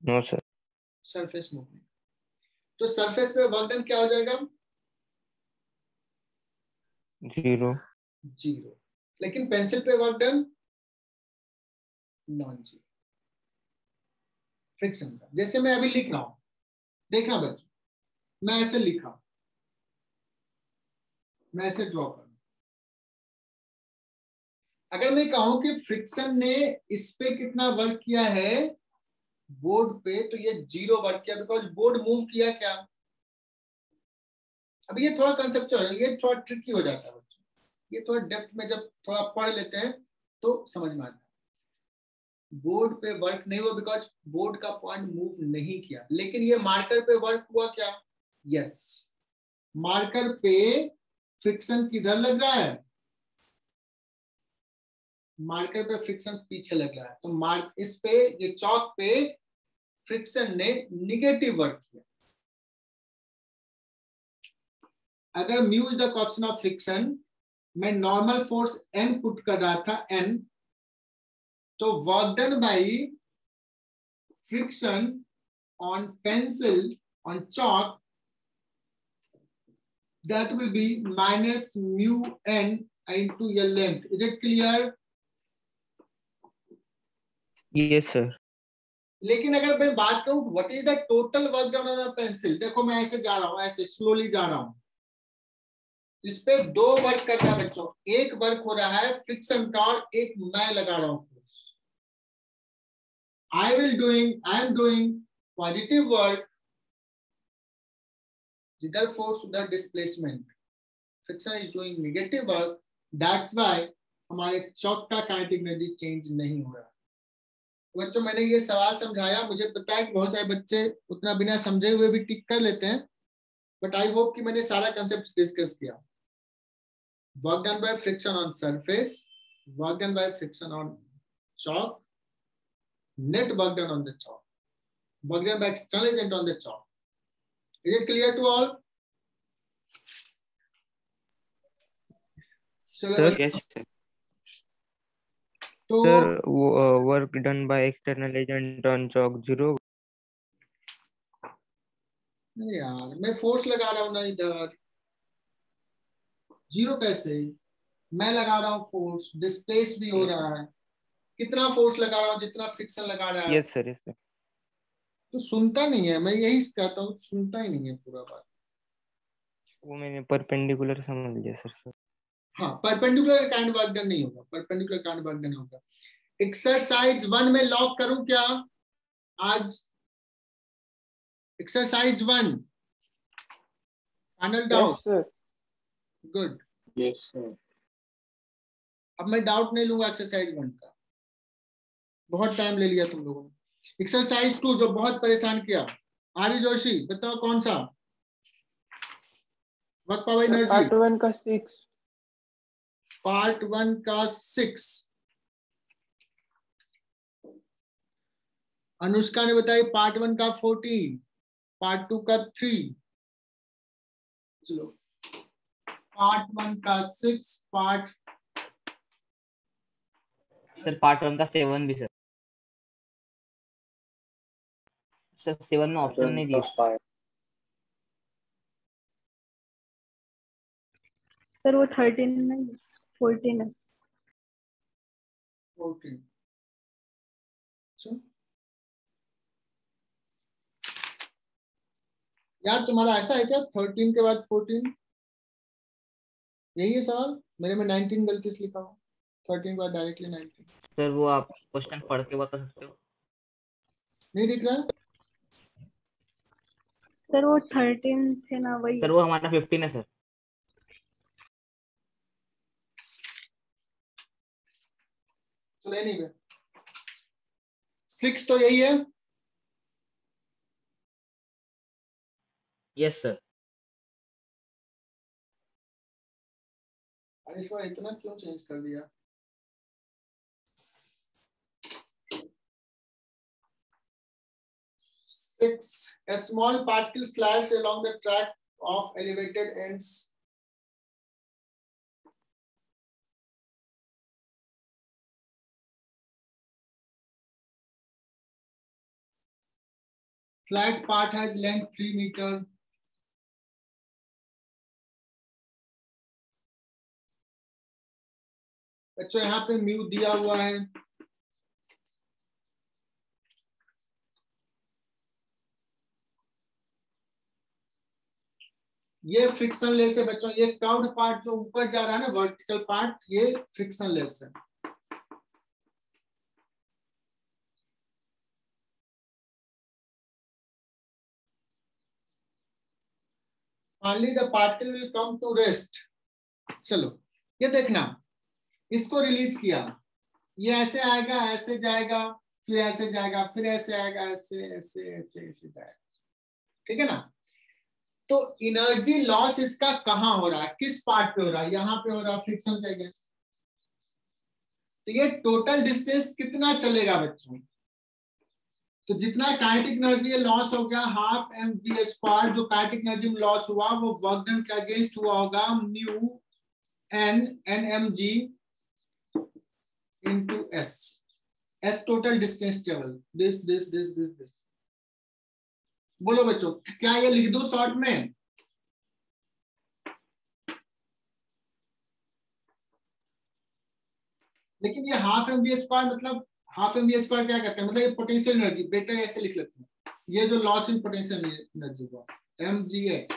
No, sir. सरफेस मूव नहीं। तो सरफेस पे वर्क डन क्या हो जाएगा? 0. 0। लेकिन पेंसिल पे work done non zero. Friction का, जैसे मैं अभी लिख रहा हूं, देखना बच्चों, मैं ऐसे लिखा, मैं ऐसे ड्रॉ कर, अगर मैं कहूं कि फ्रिक्शन ने इस पे कितना वर्क किया है बोर्ड पे, तो ये 0 वर्क किया, बिकॉज बोर्ड मूव किया क्या। अब ये थोड़ा कंसेप्चुअल, ये थोड़ा ट्रिकी हो जाता है बच्चों, ये थोड़ा डेप्थ में जब थोड़ा पढ़ लेते हैं तो समझ में आता है। बोर्ड पे वर्क नहीं हुआ बिकॉज बोर्ड का पॉइंट मूव नहीं किया, लेकिन ये मार्कर पे वर्क हुआ क्या? यस, मार्कर पे फ्रिक्शन किधर लग रहा है? मार्कर पे फ्रिक्शन पीछे लग रहा है, तो मार्क इस पे, ये चौक पे फ्रिक्शन ने निगेटिव वर्क किया। अगर mu is the coefficient of friction, मैं नॉर्मल फोर्स N पुट कर रहा था, N, तो work done by friction on pencil on chalk, that will be minus mu N into your length. Is it clear? Yes, sir. लेकिन अगर मैं बात करूं what is the total work done on a pencil, देखो मैं ऐसे जा रहा हूं, ऐसे स्लोली जा रहा हूं, इस पे 2 वर्क कर रहा है बच्चों, एक वर्क हो रहा है फ्रिक्शन का और एक मैं लगा रहा हूं force. I am doing positive work, जिधर फोर्स उधर displacement, friction is doing negative work, that's why हमारे चौक का काइनेटिक एनर्जी चेंज नहीं हो रहा। बच्चों मैंने ये सवाल समझाया, मुझे पता है कि बहुत सारे बच्चे उतना बिना समझे हुए भी टिक कर लेते हैं, बट आई होप कि मैंने सारा कंसेप्ट डिस्कस किया। Work done by friction on surface, work done by friction on chalk, net work done on the chalk, work done by external agent on the chalk. Is it clear to all? Sir, Yes, sir. तो Sir, work done by external agent on chalk 0. नहीं यार, मैं force लगा रहा हूं ना इधर, 0 कैसे? मैं लगा रहा हूं फोर्स, डिस्प्लेस भी हो रहा है, कितना फोर्स लगा रहा हूं? जितना फ्रिक्शन लगा रहा है। Yes, sir. Yes, sir. तो सुनता नहीं है, मैं यही कहता हूँ, सुनता ही नहीं है पूरा बात। वो मैंने परपेंडिकुलर समझ लिया सर। हाँ, परपेंडिकुलर काइंड वर्क डन नहीं होगा, परपेंडिकुलर काइंड वर्क डन होगा। एक्सरसाइज 1 में लॉक करूं क्या आज? Exercise 1 final yes doubt? Sir. Good. Yes sir. अब मैं डाउट नहीं लूंगा एक्सरसाइज 1 का, बहुत टाइम ले लिया तुम लोगों ने। एक्सरसाइज 2 जो बहुत परेशान किया, आर्य जोशी बताओ कौन सा? वर्क पावर एनर्जी पार्ट 1 का 6। पार्ट 1 का 6। अनुष्का ने बताई पार्ट 1 का 14, पार्ट 2 का 3। चलो, पार्ट 1 का 6, पार्ट सर पार्ट 1 का 7 भी सर। सर 7 में ऑप्शन नहीं दिए। सर वो 13 नहीं, 14 है। 14। यार तुम्हारा ऐसा है क्या 13 के बाद 14? यही है सवाल? मेरे में 19 गलती से लिखा हुआ, 13 के बाद डायरेक्टली 19 सर वो आप क्वेश्चन पढ़ के बता सकते हो? नहीं दिख रहा? सर वो 13 थे ना, वही सर वो हमारा 15 है सर। चलो नहीं, 6 तो यही है। Yes sir. अरे इस बार इतना क्यों चेंज कर दिया? Six, a small particle flies along the track of elevated ends. Flat part has length 3 meter. बच्चों यहाँ पे म्यू दिया हुआ है। ये फ्रिक्शन लेस है बच्चों, ये कर्व्ड पार्ट जो ऊपर जा रहा है ना, वर्टिकल पार्ट, ये फ्रिक्शन लेस है। Finally the particle will come to rest. चलो ये देखना, इसको रिलीज किया, ये ऐसे आएगा, ऐसे जाएगा, फिर ऐसे जाएगा, फिर ऐसे आएगा, ऐसे ऐसे ऐसे ऐसे जाएगा, ठीक है ना? तो एनर्जी लॉस इसका कहां हो रहा है, किस पार्ट पे हो रहा है? यहाँ पे हो रहा है, फ्रिक्शन के अगेंस्ट। तो ये टोटल डिस्टेंस कितना चलेगा बच्चों? तो जितना काइनेटिक एनर्जी लॉस हो गया, हाफ mv स्क्वायर, जो काइनेटिक एनर्जी में लॉस हुआ वो वर्क डन के अगेंस्ट हुआ होगा, mu n nmg into s total distance travel, this. बोलो बच्चों, क्या ये लिख दो शॉर्ट में? लेकिन ये हाफ mv स्क्वायर मतलब, हाफ mv स्क्वायर क्या कहते हैं? मतलब ये पोटेंशियल एनर्जी, बेटर ऐसे लिख लेते हैं, ये जो लॉस इन पोटेंशियल एनर्जी को mgh,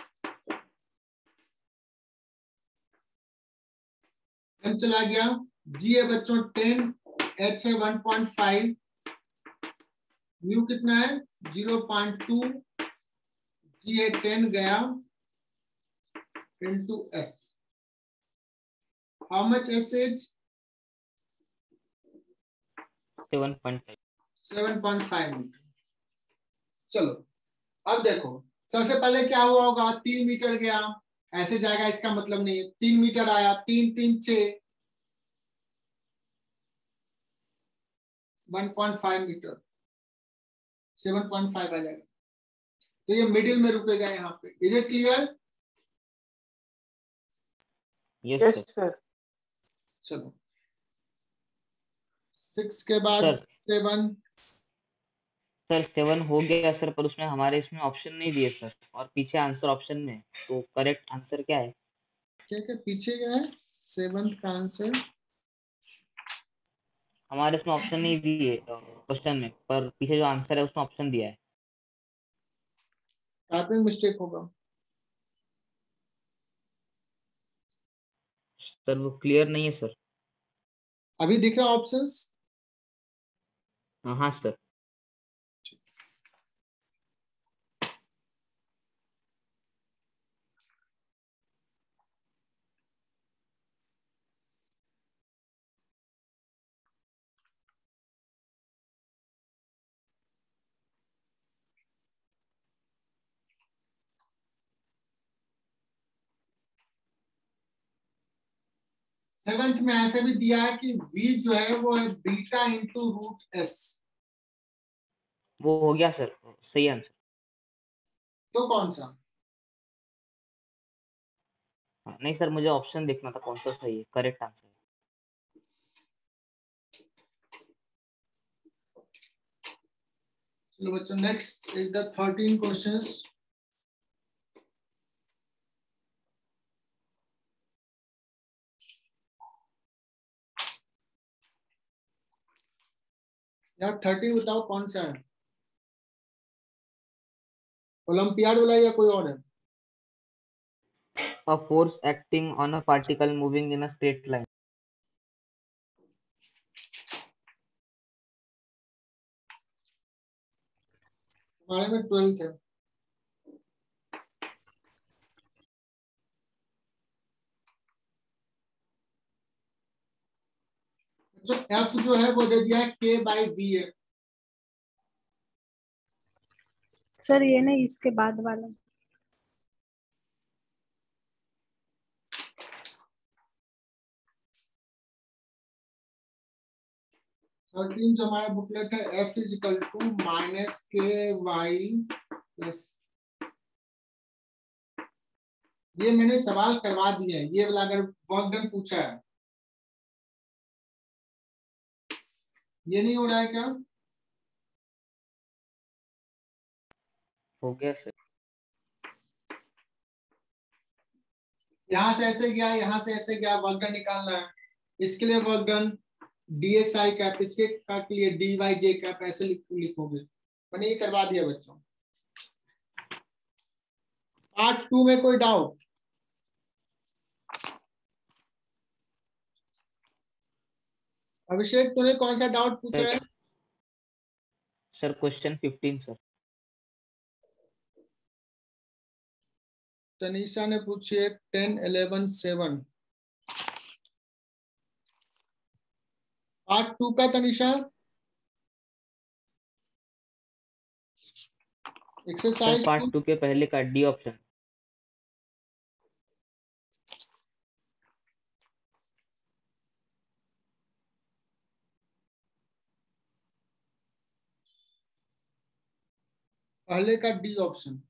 m चला गया, g है बच्चों 10, h है 1.5, म्यू कितना है 0.2, g है 10 गया into s। How much s is 7.5। 7.5 metre. चलो अब देखो, सबसे पहले क्या हुआ होगा, 3 मीटर गया, ऐसे जाएगा, इसका मतलब नहीं, 3 मीटर आया, 3 3 6, 1.5 मीटर, 7.5 आ जाएगा। तो ये मिडिल में रुकेगा यहाँ पे। Is it clear? Yes sir. चलो 6 के बाद 7। सर 7 हो गया सर, पर उसमें हमारे इसमें ऑप्शन नहीं दिए सर, और पीछे आंसर ऑप्शन में, तो करेक्ट आंसर क्या है? क्या पीछे क्या है 7th का आंसर? हमारे इसमें ऑप्शन नहीं दिए क्वेश्चन में, पर पीछे जो आंसर है उसमें ऑप्शन दिया है। टाइपिंग मिस्टेक होगा। सर वो क्लियर नहीं है सर। अभी दिख रहा ऑप्शंस? हाँ सर। सेवेंथ में ऐसे भी दिया है कि v जो है वो है बीटा इंटू रूट एस। वो हो गया सर, सही आंसर। तो कौन सा? नहीं सर, मुझे ऑप्शन देखना था कौन सा सही है, करेक्ट आंसर। चलो बच्चों, नेक्स्ट इज द 13 क्वेश्चंस। यार 13 बताओ कौन सा है? ओलंपियाड वाला या कोई और है? A force acting on a particle moving in a straight line. हमारे में 12th है। अच्छा, एफ जो है वो दे दिया है k बाई वी है। सर ये नहीं, इसके बाद वाला। थर्टीन जो हमारा बुकलेट है, F is equal to minus K Y plus. ये मैंने सवाल करवा दिए हैं, ये वाला अगर वर्क डन पूछा है। ये नहीं हो रहा है क्या? हो गया सर। यहाँ से ऐसे गया, यहाँ से ऐसे गया, वर्क डन निकालना है। इसके लिए work done dx i cap, इसके के लिए dy j कैप, ऐसे लिखोगे। मैंने ये करवा दिया बच्चों। पार्ट 2 में कोई डाउट? अभिषेक तूने कौन सा डाउट पूछा है? Sir question 15 sir. तनीषा ने पूछी है 10 11 7। पार्ट 2 का तनीषा सर एक्सरसाइज पार्ट 2 के पहले का डी ऑप्शन। पहले का डी ऑप्शन।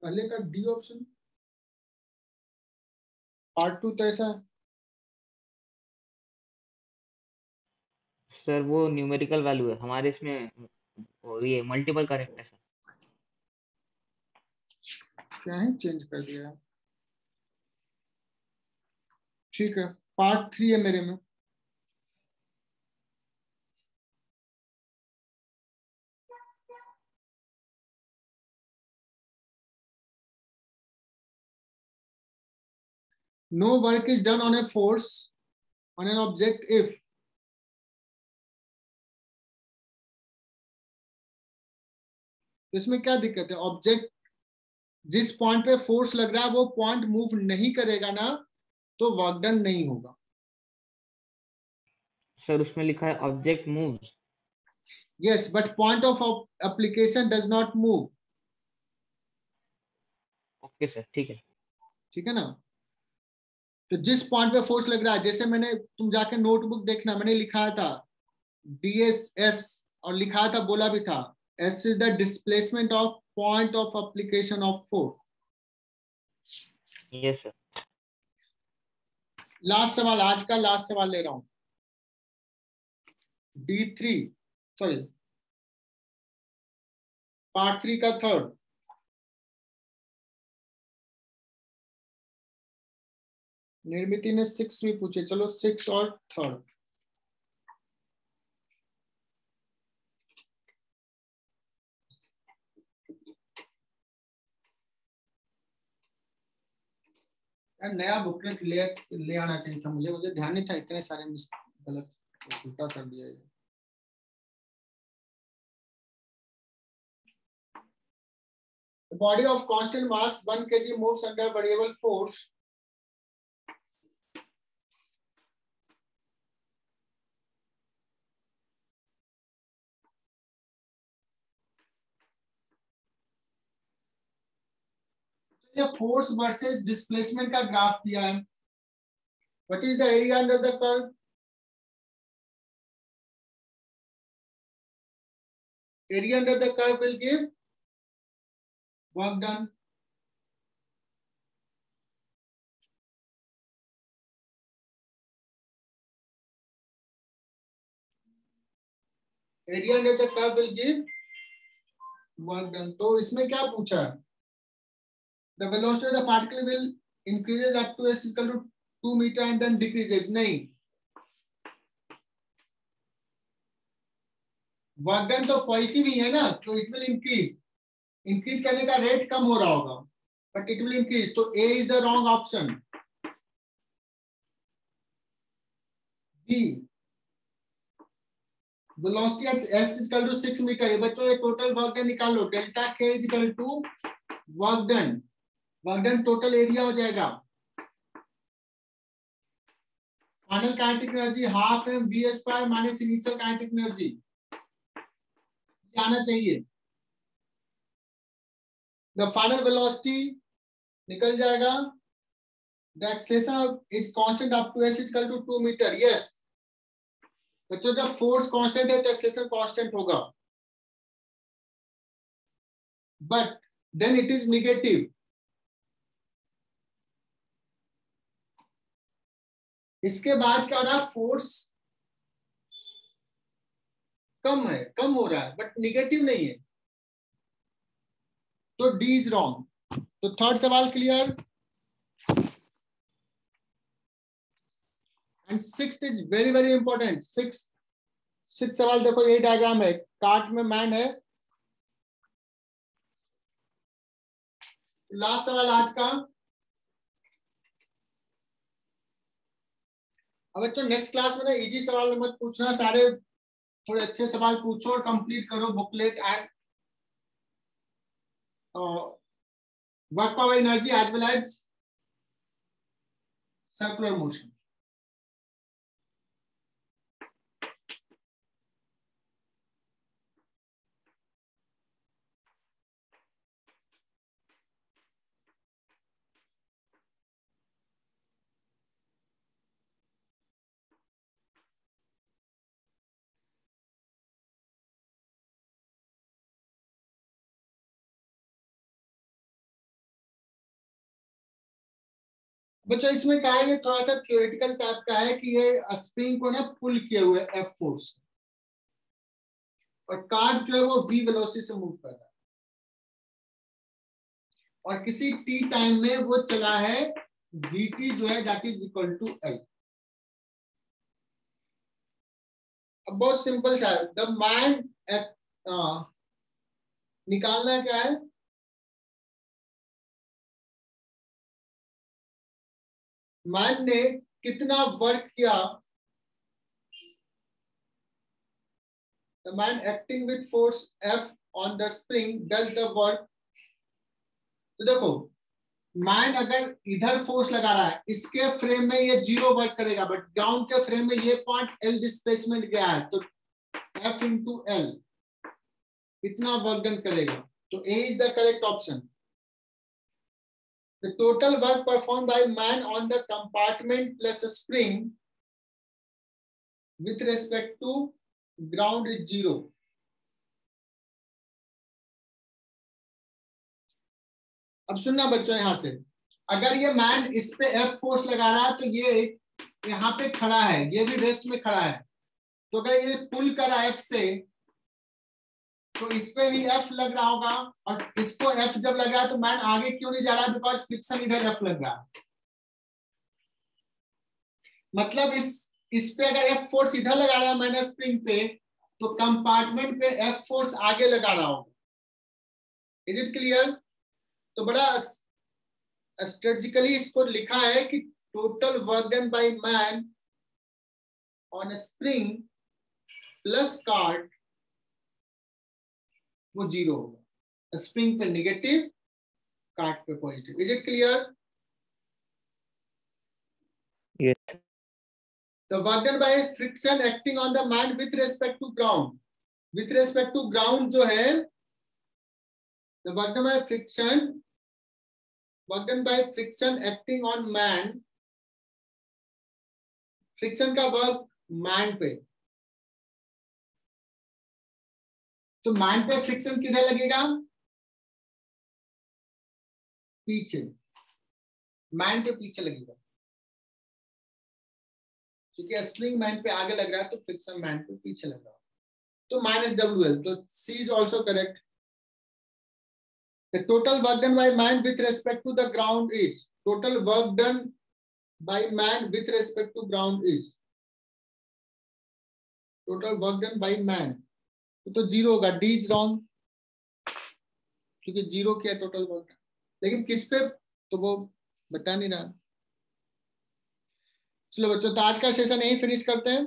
पहले का डी ऑप्शन पार्ट 2 तो ऐसा है। सर वो न्यूमेरिकल वैल्यू है हमारे इसमें, ये मल्टीपल करेक्ट है सर। क्या है, चेंज कर दिया है। ठीक है, पार्ट 3 है मेरे में। No work is done on a force on an object if इसमें क्या दिक्कत है? ऑब्जेक्ट जिस पॉइंट पे फोर्स लग रहा है वो पॉइंट मूव नहीं करेगा ना, तो वर्क डन नहीं होगा। सर उसमें लिखा है object moves. Yes, but point of application does not move. Okay sir, ठीक है। ठीक है ना? तो जिस पॉइंट पे फोर्स लग रहा है, जैसे मैंने, तुम जाके नोटबुक देखना, मैंने लिखा था DSS और लिखा था, बोला भी था S is the displacement of point of application of force. Yes sir. Last सवाल, आज का लास्ट सवाल ले रहा हूं। D3 सॉरी पार्ट 3 का थर्ड। निर्मिति ने 6 भी पूछे, चलो 6 और 3rd। नया बुकलेट ले आना चाहिए था मुझे ध्यान नहीं था, इतने सारे गलत उल्टा कर दिया है। The body of constant mass 1 kg moves under variable force ये फोर्स वर्सेस डिस्प्लेसमेंट का ग्राफ दिया है। What is the area under the curve? Area under the curve will give work done. Area under the curve will give work done. तो इसमें क्या पूछा है? The velocity of the particle will increases up to s equal to 2 meter and then decreases। नहीं, work done तो positive ही है ना, तो इट विल इंक्रीज करने का रेट कम हो रहा होगा, बट इट विल इंक्रीज। तो A is the wrong option. B velocity at s equal to 6 metre. ये बच्चों ये टोटल वर्क डन निकाल लो, delta k equal to work done. Work done total area हो जाएगा। Final kinetic energy half m v square minus initial kinetic energy आना चाहिए। The final velocity निकल जाएगा। The acceleration is constant up to s equal to 2 metre. Yes बच्चों, जब force constant है तो एक्सेलेरेशन कांस्टेंट होगा, but then it is negative. इसके बाद क्या हो रहा है? फोर्स कम है, कम हो रहा है, बट नेगेटिव नहीं है, तो डी इज रॉन्ग। तो 3rd सवाल clear. And 6th is very very important. 6th सवाल देखो, यही डायग्राम है, कार्ट में मैन है। लास्ट सवाल आज का। अब बच्चों नेक्स्ट क्लास में ना इजी सवाल मत पूछना, सारे थोड़े अच्छे सवाल पूछो और कंप्लीट करो booklet and work power energy as well as circular motion. बच्चों इसमें क्या है, ये थोड़ा सा थ्योरेटिकल टाइप का है कि ये स्प्रिंग को ना पुल किए हुए एफ फोर्स, और कार्ट जो है वो v वेलोसिटी से मूव कर रहा है, और किसी t टाइम में वो चला है vt जो है that is equal to l। अब बहुत सिंपल सा है, द मैन निकालना क्या है? मैन ने कितना वर्क किया? The man acting with force F on the spring does the work। तो देखो मैन अगर इधर फोर्स लगा रहा है, इसके फ्रेम में ये 0 वर्क करेगा, बट ग्राउंड के फ्रेम में ये पॉइंट L डिस्प्लेसमेंट गया है, तो F इंटू L इतना वर्क डन करेगा। तो A is the correct option. The total work performed by man on the compartment plus a spring with respect to ground is 0। अब सुनना बच्चों, यहां से अगर ये मैन इस पे F फोर्स लगा रहा है, तो ये यहाँ पे खड़ा है, ये भी रेस्ट में खड़ा है, तो अगर ये पुल करा F से, तो इस पे भी F लग रहा होगा, और इसको F जब लग रहा है तो मैन आगे क्यों नहीं जा रहा है? बिकॉज फ्रिक्शन इधर F लग रहा है। मतलब इस पे अगर F फोर्स इधर लगा रहा है मैंने स्प्रिंग पे, तो कंपार्टमेंट पे F फोर्स आगे लगा रहा हूं। Is it clear? तो बड़ा स्ट्रेटेजिकली इसको लिखा है कि total work done by man on spring plus cart वो 0 होगा। स्प्रिंग पे नेगेटिव, कार्ट पे positive. Is it clear? Yes. The work done by friction acting on the man with respect to ground. With respect to ground जो है, the work done by friction acting on man, friction का work man पे, तो man पे friction किधर लगेगा? पीछे, man के पीछे लगेगा, क्योंकि स्प्रिंग मैन पे आगे लग रहा है तो फ्रिक्शन मैन पे पीछे लग रहा है। तो -WL, तो C is also correct. The total work done by man with respect to the ground is, total work done by man with respect to ground is, total work done by man, तो 0 होगा। D is wrong, क्योंकि 0 किया total work, लेकिन किस पे तो वो बता नहीं रहा। चलो बच्चों, तो आज का सेशन यही फिनिश करते हैं।